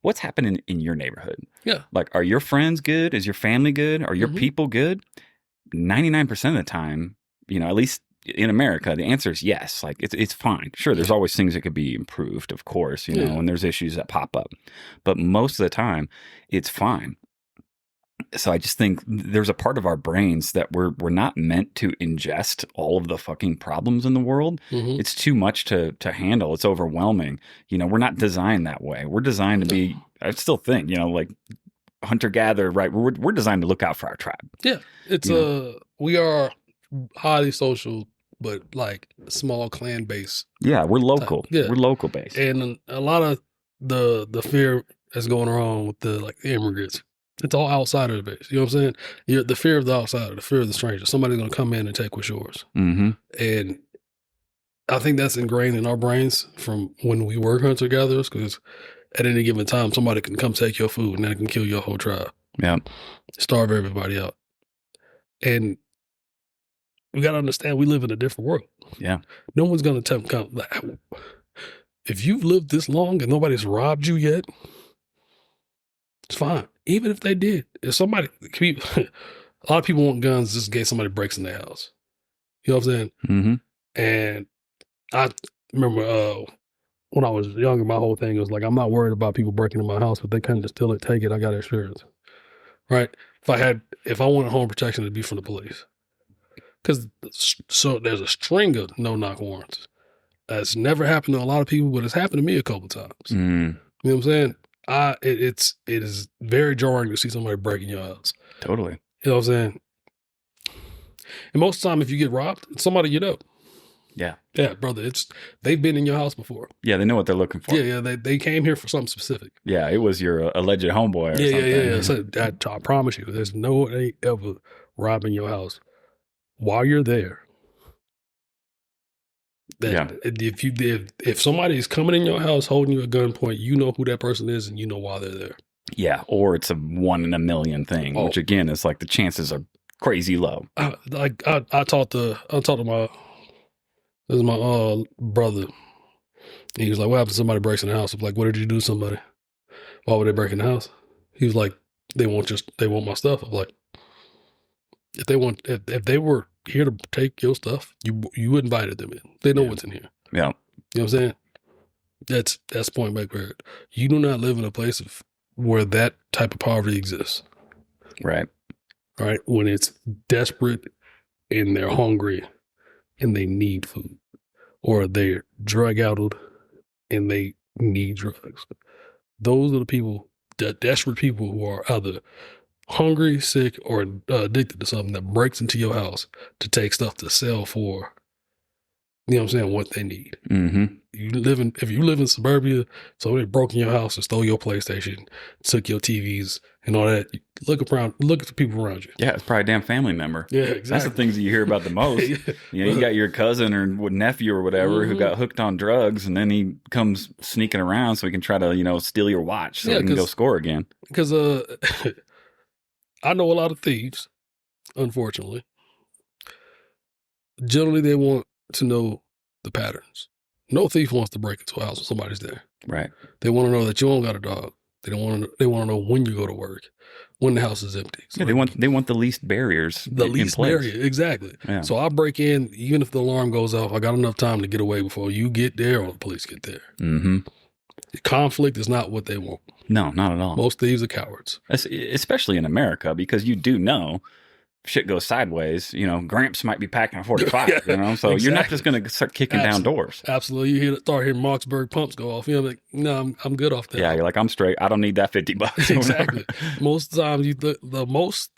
What's happening in your neighborhood? Yeah. Like, are your friends good? Is your family good? Are your people good? 99% of the time, you know, at least in America, the answer is yes. Like, it's fine. Sure, there's always things that could be improved, of course, you know, and there's issues that pop up. But most of the time, it's fine. So I just think there's a part of our brains that we're not meant to ingest all of the fucking problems in the world. It's too much to handle. It's overwhelming. You know, we're not designed that way. We're designed to be, I still think, you know, like hunter-gatherer, right? We're designed to look out for our tribe. Yeah. It's
we are highly social, but like small clan base.
Yeah, we're local. Yeah. We're local based.
And a lot of the fear that's going around with the immigrants, it's all outside of the base. You know what I'm saying? The fear of the outsider, the fear of the stranger. Somebody's going to come in and take what's yours. And I think that's ingrained in our brains from when we were hunter-gatherers, because at any given time, somebody can come take your food and that can kill your whole tribe. Yeah. Starve everybody out. And we got to understand we live in a different world. Yeah. No one's going to come. If you've lived this long and nobody's robbed you yet, it's fine. Even if they did, if somebody, a lot of people want guns just in case somebody breaks in their house. You know what I'm saying? And I remember when I was younger, my whole thing was like, I'm not worried about people breaking in my house, but they couldn't just steal it, take it. I got insurance, right? If I wanted home protection, it'd be from the police. Because so there's a string of no-knock warrants. That's never happened to a lot of people, but it's happened to me a couple times. You know what I'm saying? It is very jarring to see somebody breaking your house.
Totally.
You know what I'm saying? And most of the time, if you get robbed, it's somebody you know. Yeah. Yeah, brother. They've been in your house before.
Yeah, they know what they're looking for.
Yeah, they came here for something specific.
Yeah, it was your alleged homeboy or something.
Yeah. So I promise you, there's no way ever robbing your house while you're there. If somebody's coming in your house holding you at gunpoint, you know who that person is and you know why they're there.
Yeah, or it's a 1 in a million thing, which again is like the chances are crazy low.
I talked to my brother. He was like, "What happens if somebody breaks in the house?" I'm like, "What did you do to somebody? Why would they break in the house?" He was like, "They want my stuff." I'm like, if they were here to take your stuff, you invited them in. They know what's in here. Yeah. You know what I'm saying? That's point blank period. You do not live in a place where that type of poverty exists.
Right.
All right. When it's desperate and they're hungry and they need food, or they're drug addled and they need drugs. Those are the people, the desperate people who are either hungry, sick, or addicted to something that breaks into your house to take stuff to sell for, you know what I'm saying, what they need. If you live in suburbia, somebody broke in your house and stole your PlayStation, took your TVs and all that, look at the people around you.
Yeah, it's probably a damn family member. Yeah, exactly. That's the things that you hear about the most. You got your cousin or nephew or whatever who got hooked on drugs, and then he comes sneaking around so he can try to, steal your watch so he can go score again.
Because I know a lot of thieves, unfortunately. Generally, they want to know the patterns. No thief wants to break into a house when somebody's there.
Right.
They want to know that you don't got a dog. They want to know when you go to work, when the house is empty. So
Yeah, they want the least barriers
the
in
least
place.
barrier, exactly.
Yeah.
So I break in, even if the alarm goes off, I got enough time to get away before you get there or the police get there.
Mm-hmm.
Conflict is not what they want.
No, not at all.
Most thieves are cowards.
Especially in America, because you do know if shit goes sideways, you know, Gramps might be packing a 45,
Yeah,
you know, so
exactly.
you're not just going to start kicking down doors.
Absolutely. You start hearing Marksburg pumps go off. You're like, no, I'm good off that.
Yeah, you're like, I'm straight. I don't need that $50.
Exactly. Most times, the most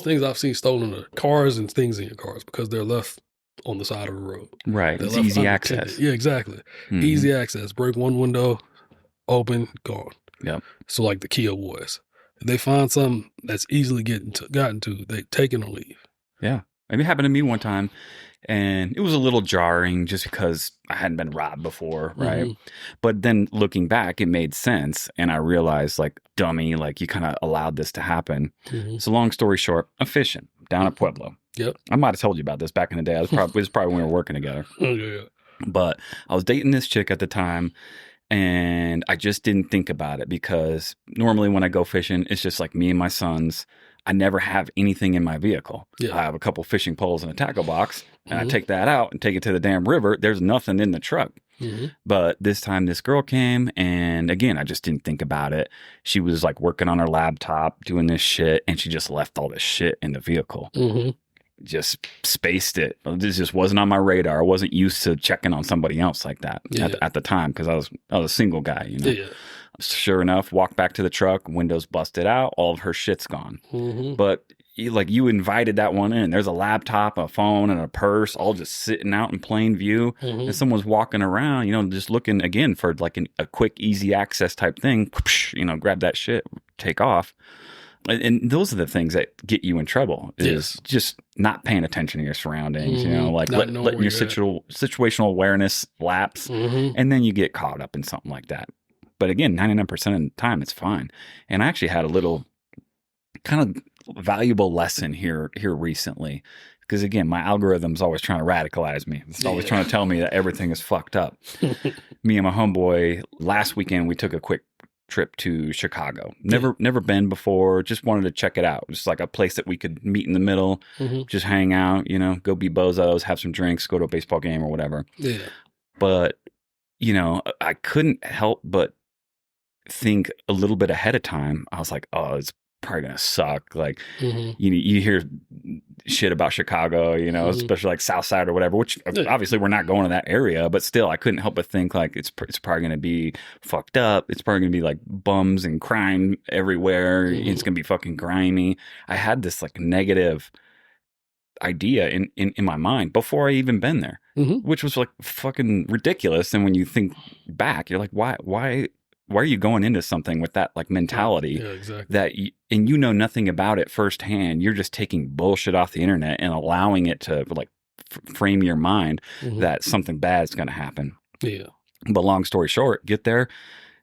things I've seen stolen are cars and things in your cars because they're left on the side of the road.
Right.
They're
It's
left
easy
unattended.
access.
Yeah, exactly.
Mhm.
Easy access. Break one window, open, gone.
Yep.
So like the Kia boys. If they find something that's easily gotten to, they take it or leave.
Yeah. It happened to me one time, and it was a little jarring just because I hadn't been robbed before, right?
Mhm.
But then looking back, it made sense, and I realized, like, dummy, like, you kind of allowed this to happen.
Mhm.
So long story short, I'm fishing down at Pueblo.
Yep.
I might have told you about this back in the day. It was probably when we were working together.
Oh, yeah.
But I was dating this chick at the time, and I just didn't think about it because normally when I go fishing, it's just like me and my sons. I never have anything in my vehicle.
Yeah.
I have a couple fishing poles and a tackle box, and I
Mhm.
take that out and take it to the damn river. There's nothing in the truck.
hmm
But this time this girl came, and again, I just didn't think about it. She was like working on her laptop, doing this shit, and she just left all this shit in the vehicle.
hmm
Just spaced it. This just wasn't on my radar. I wasn't used to checking on somebody else like that at the time because I was a single guy, you know.
Yeah.
Sure enough, walked back to the truck, windows busted out, all of her shit's gone.
hmm
But you invited that one in. There's a laptop, a phone, and a purse all just sitting out in plain view.
hmm
And someone's walking around, you know, just looking again for like a quick, easy access type thing. You know, grab that shit, take off. And those are the things that get you in trouble is just not paying attention to your surroundings, you know, like
Not knowing
letting
where
your
you're at.
situational awareness lapse.
hmm
And then you get caught up in something like that. But again, 99% of the time, it's fine. And I actually had a little kind of valuable lesson here recently. Because again, my algorithm's always trying to radicalize me. It's always trying to tell me that everything is fucked up. Me and my homeboy, last weekend, we took a quick trip to Chicago. Never been before. Just wanted to check it out. Just like a place that we could meet in the middle,
hmm
just hang out, you know, go be bozos, have some drinks, go to a baseball game or whatever.
Yeah.
But, you know, I couldn't help but think a little bit ahead of time. I was like, oh, it's probably going to suck. Like,
hmm
you hear shit about Chicago, you know, especially like South Side or whatever, which obviously we're not going to that area, but still I couldn't help but think like it's probably going to be fucked up. It's probably going to be like bums and crime everywhere. It's going to be fucking grimy. I had this like negative idea in my mind before I even been there, which was like fucking ridiculous. And when you think back, you're like, why are you going into something with that like mentality
Yeah, exactly.
that and you know nothing about it firsthand? You're just taking bullshit off the internet and allowing it to like frame your mind that something bad is going to happen.
Yeah.
But long story short, get there.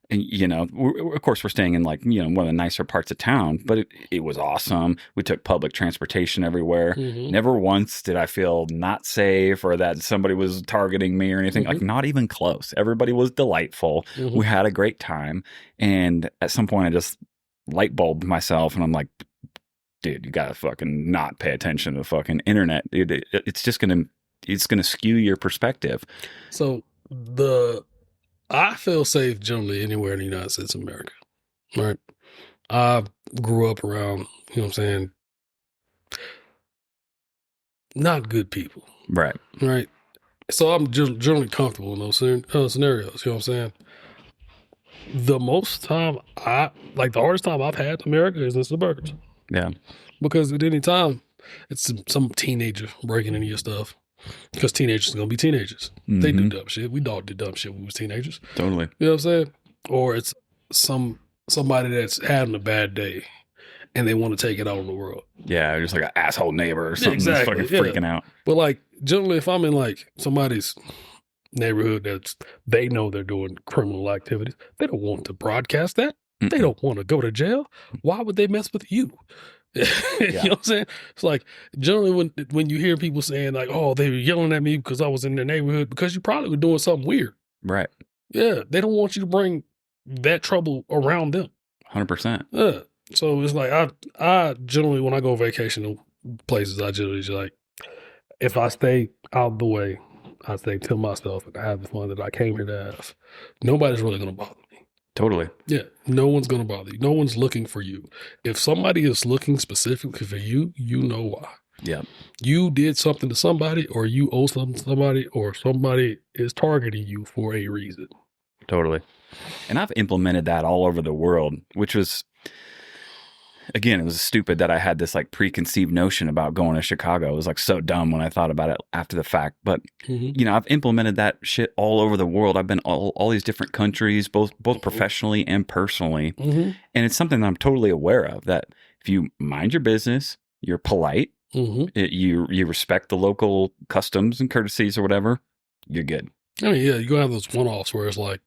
And, you know, of course, we're staying in like, you know, one of the nicer parts of town, but it was awesome. We took public transportation everywhere. Never once did I feel not safe or that somebody was targeting me or anything. Like, not even close. Everybody was delightful. We had a great time. And at some point, I just light bulbed myself and I'm like, dude, you got to fucking not pay attention to the fucking internet. Dude, it's just going to skew your perspective.
So I feel safe generally anywhere in the United States of America, right? I grew up around, you know what I'm saying, not good people,
Right.
right? So I'm just generally comfortable in those scenarios, you know what I'm saying? The hardest time I've had in America is in suburbs.
Yeah.
Because at any time, it's some teenager breaking into your stuff. Because teenagers are going to be teenagers. They do dumb shit. We all did dumb shit when we was teenagers.
Totally.
You know what I'm saying? Or it's somebody that's having a bad day and they want to take it out on the world.
Yeah, just like an asshole neighbor or something
Exactly,
that's fucking freaking out.
But like generally if I'm in like somebody's neighborhood they know they're doing criminal activities, they don't want to broadcast that. They don't want to go to jail. Why would they mess with you? You know what I'm saying? It's like generally when you hear people saying like, "Oh, they were yelling at me because I was in their neighborhood," because you probably were doing something weird.
Right.
Yeah, they don't want you to bring that trouble around them.
100%.
Yeah. So it's like I generally when I go vacation to places, I generally just like if I stay out of the way, I stay to myself and I have the fun that I came here to have. Nobody's really gonna bother me.
Totally.
Yeah, no one's gonna bother you. No one's looking for you. If somebody is looking specifically for you, you know why.
Yeah.
You did something to somebody, or you owe something to somebody, or somebody is targeting you for a reason.
Totally. And I've implemented that all over the world, which was, again, it was stupid that I had this like preconceived notion about going to Chicago. It was like so dumb when I thought about it after the fact. But, you know, I've implemented that shit all over the world. I've been all these different countries, both professionally and personally. And it's something that I'm totally aware of, that if you mind your business, you're polite, you respect the local customs and courtesies or whatever, you're good.
I mean, yeah, you're going to have those one-offs where it's like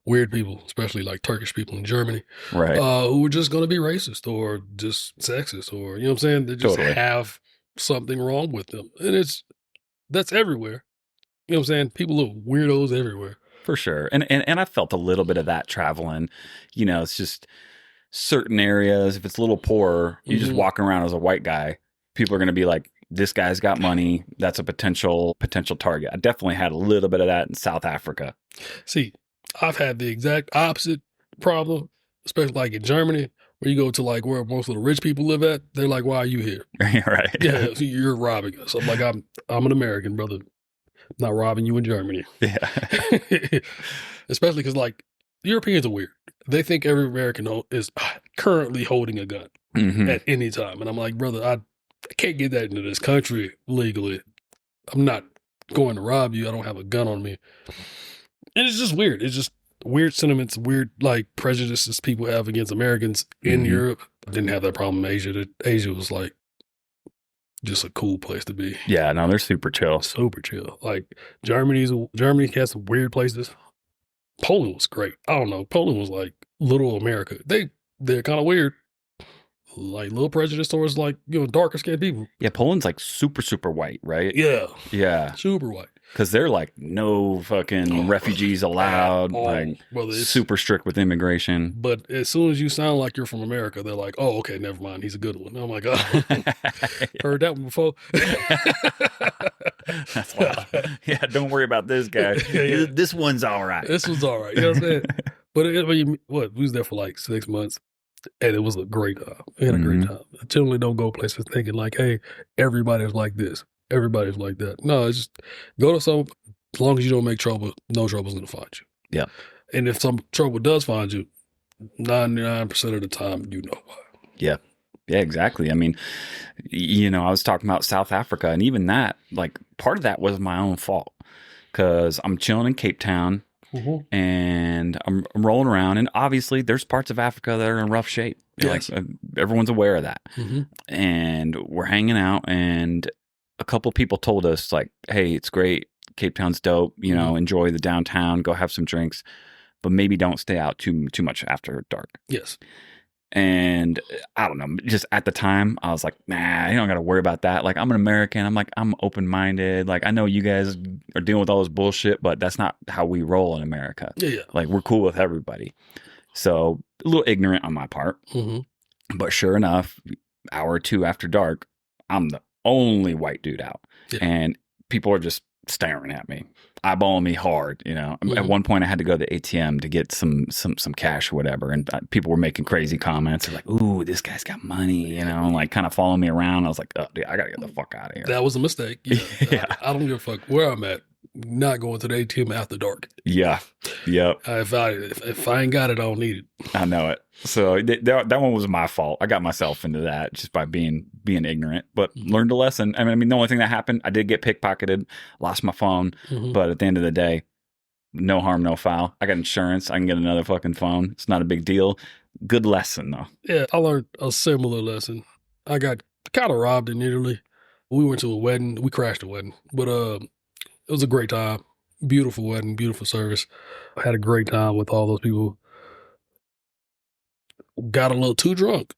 weird people, especially like Turkish people in Germany,
Right.
Who are just going to be racist or just sexist or, you know what I'm saying? They just have something wrong with them. And that's everywhere. You know what I'm saying? People are weirdos everywhere.
For sure. And I felt a little bit of that traveling. You know, it's just certain areas, if it's a little poorer, you just walking around as a white guy, people are going to be like, this guy's got money. That's a potential target. I definitely had a little bit of that in South Africa.
See, I've had the exact opposite problem, especially like in Germany, where you go to like where most of the rich people live at. They're like, "Why are you here?"
Right.
Yeah, so you're robbing us. I'm like, I'm an American, brother. I'm not robbing you in Germany.
Yeah.
Especially because like Europeans are weird. They think every American is currently holding a gun at any time, and I'm like, brother, I can't get that into this country legally. I'm not going to rob you. I don't have a gun on me. And it's just weird. It's just weird sentiments, weird like prejudices people have against Americans in Europe. I didn't have that problem in Asia. Asia was like just a cool place to be.
Yeah, no, they're super chill.
Super chill. Like Germany has some weird places. Poland was great. I don't know. Poland was like little America. They're kind of weird. Like little prejudice towards like, you know, darker skinned people.
Yeah, Poland's like super, super white, right?
Yeah.
Yeah.
Super white.
Because they're like no fucking refugees allowed. Like super strict with immigration.
But as soon as you sound like you're from America, they're like, oh, okay, never mind. He's a good one. I'm like, oh, heard that one before.
That's wild. Yeah, don't worry about this guy.
Yeah.
This one's all right.
This one's all right. You know what I'm saying? But we was there for like 6 months. And it was a great time. We had a great time. I generally don't go places thinking like, hey, everybody's like this. Everybody's like that. No, it's just go to some, as long as you don't make trouble, no trouble's going to find you.
Yeah.
And if some trouble does find you, 99% of the time, you know why.
Yeah. Yeah, exactly. I mean, you know, I was talking about South Africa, and even that, like, part of that was my own fault because I'm chilling in Cape Town. And I'm rolling around, and obviously there's parts of Africa that are in rough shape.
Yes.
Like everyone's aware of that. And we're hanging out, and a couple people told us like, "Hey, it's great. Cape Town's dope. You know, enjoy the downtown. Go have some drinks, but maybe don't stay out too much after dark."
Yes.
And I don't know, just at the time, I was like, nah, you don't got to worry about that. Like, I'm an American. I'm like, I'm open-minded. Like, I know you guys are dealing with all this bullshit, but that's not how we roll in America.
Yeah.
Like, we're cool with everybody. So, a little ignorant on my part. But sure enough, hour or two after dark, I'm the only white dude out. Yeah. And people are just staring at me, eyeballing me hard, you know. At one point I had to go to the ATM to get some cash or whatever, and people were making crazy comments like, ooh, this guy's got money, you know, and like kind of following me around. I was like, oh, dude, I gotta get the fuck out of here.
That was a mistake. Yeah. I don't give a fuck where I'm at. Not going to the ATM after dark.
Yeah. Yep.
If I ain't got it, I don't need it.
I know it. So that one was my fault. I got myself into that just by being ignorant, but learned a lesson. I mean, the only thing that happened, I did get pickpocketed, lost my phone, but at the end of the day, no harm, no foul. I got insurance. I can get another fucking phone. It's not a big deal. Good lesson though. Yeah,
I learned a similar lesson. I got kind of robbed in Italy. We went to a wedding. We crashed a wedding, but it was a great time. Beautiful wedding, beautiful service. I had a great time with all those people. Got a little too drunk.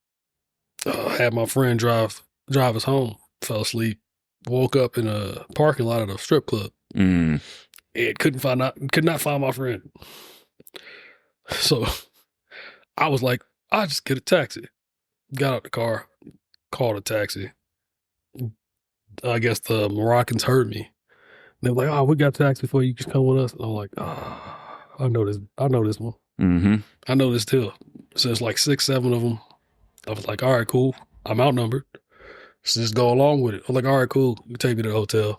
Had my friend drive us home. Fell asleep. Woke up in a parking lot at a strip club.
Mm.
And could not find my friend. So I was like, I'll just get a taxi. Got out the car, called a taxi. I guess the Moroccans heard me. They were like, "Oh, we got a taxi for you. You just come with us." And I'm like, I know this one.
Mm-hmm.
I know this too. So it's like 6, 7 of them. I was like, all right, cool. I'm outnumbered. So just go along with it. I'm like, all right, cool. You take me to the hotel.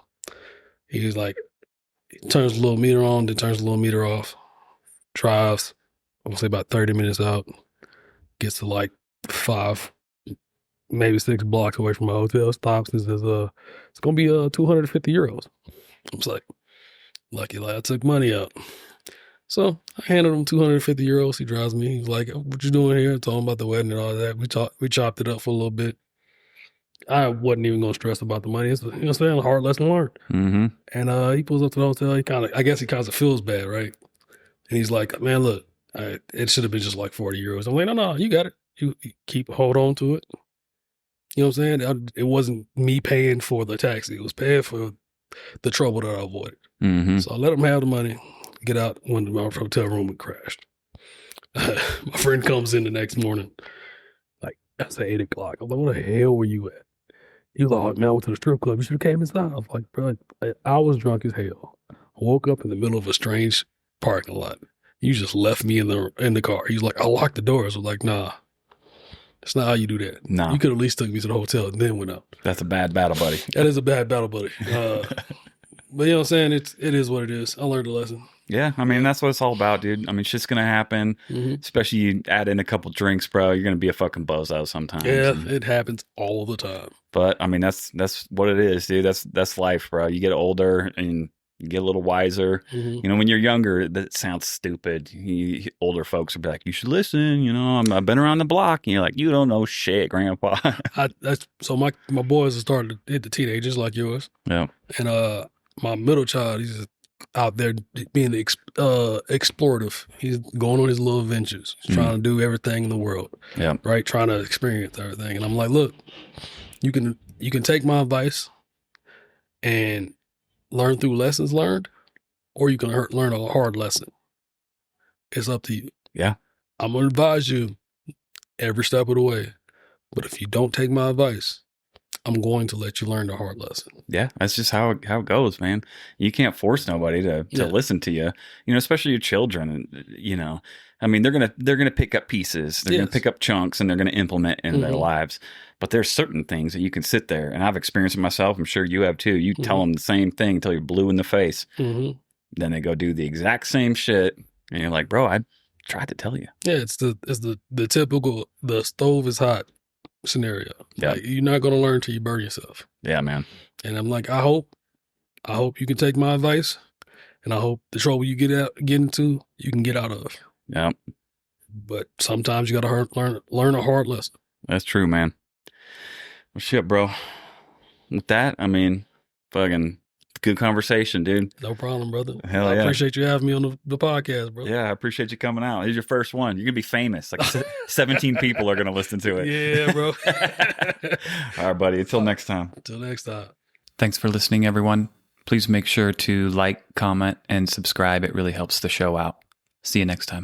He's like, he turns the little meter on, then turns the little meter off. Drives, I'm gonna say about 30 minutes out. Gets to like 5, maybe 6 blocks away from my hotel. Stops and says, it's gonna be 250 euros. I was like, lucky I took money out. So I handed him 250 euros. He drives me. He's like, what you doing here? I told him about the wedding and all that. We chopped it up for a little bit. I wasn't even going to stress about the money. It's, you know what I'm saying? A hard lesson learned.
Mm-hmm.
And he pulls up to the hotel. I guess he kind of feels bad, right? And he's like, man, look, it should have been just like 40 euros. I'm like, no, you got it. You hold on to it. You know what I'm saying? It wasn't me paying for the taxi. It was paying for the trouble that I avoided.
Mm-hmm.
So I let him have the money. Get out, went to my hotel room and crashed. My friend comes in the next morning, like that's at 8 o'clock. I'm like, where the hell were you at? He was like, oh, man, I went to the strip club. You should have came inside. I was like, bro, I was drunk as hell. I woke up in the middle of a strange parking lot. You just left me in the car. He was like, I locked the doors. I was like, nah, that's not how you do that.
No.
You could at least took me to the hotel and then went out.
That's a bad battle buddy.
That is a bad battle buddy. But you know what I'm saying? It is what it is. I learned a lesson.
Yeah, I mean, that's what it's all about, dude. I mean, shit's going to happen, especially you add in a couple drinks, bro. You're going to be a fucking bozo sometimes.
Yeah, it happens all the time.
But, I mean, that's what it is, dude. That's life, bro. You get older and you get a little wiser.
Mm-hmm.
You know, when you're younger, that sounds stupid. Older folks will be like, you should listen. You know, I've been around the block. And you're like, you don't know shit, Grandpa.
So my boys have started to hit the teenagers like yours.
Yeah.
And my middle child, he's out there being explorative. He's going on his little adventures. He's trying to do everything in the world.
Yeah.
Right? Trying to experience everything. And I'm like, look, you can take my advice and learn through lessons learned, or you can learn a hard lesson. It's up to you.
Yeah.
I'm going to advise you every step of the way. But if you don't take my advice, I'm going to let you learn the hard lesson.
Yeah, that's just how it goes, man. You can't force nobody to listen to you. You know, especially your children. You know, I mean, they're gonna pick up pieces. They're gonna pick up chunks, and they're gonna implement in their lives. But there's certain things that you can sit there, and I've experienced it myself. I'm sure you have too. You tell them the same thing until you're blue in the face. Then they go do the exact same shit, and you're like, bro, I tried to tell you. Yeah,
it's the typical the stove is hot scenario.
Yeah.
Like, you're not going to learn till you burn yourself.
Yeah, man.
And I'm like, I hope you can take my advice, and I hope the trouble you get into, you can get out of.
Yeah.
But sometimes you got to learn a hard lesson.
That's true, man. Well, shit, bro. With that, I mean, fucking good conversation, dude.
No problem, brother.
Hell
I
yeah.
appreciate you having me on the podcast, bro.
Yeah, I appreciate you coming out. It's your first one. You're going to be famous. Like 17 people are going to listen to it.
Yeah, bro.
All right, buddy. Until next time.
Until next time.
Thanks for listening, everyone. Please make sure to like, comment, and subscribe. It really helps the show out. See you next time.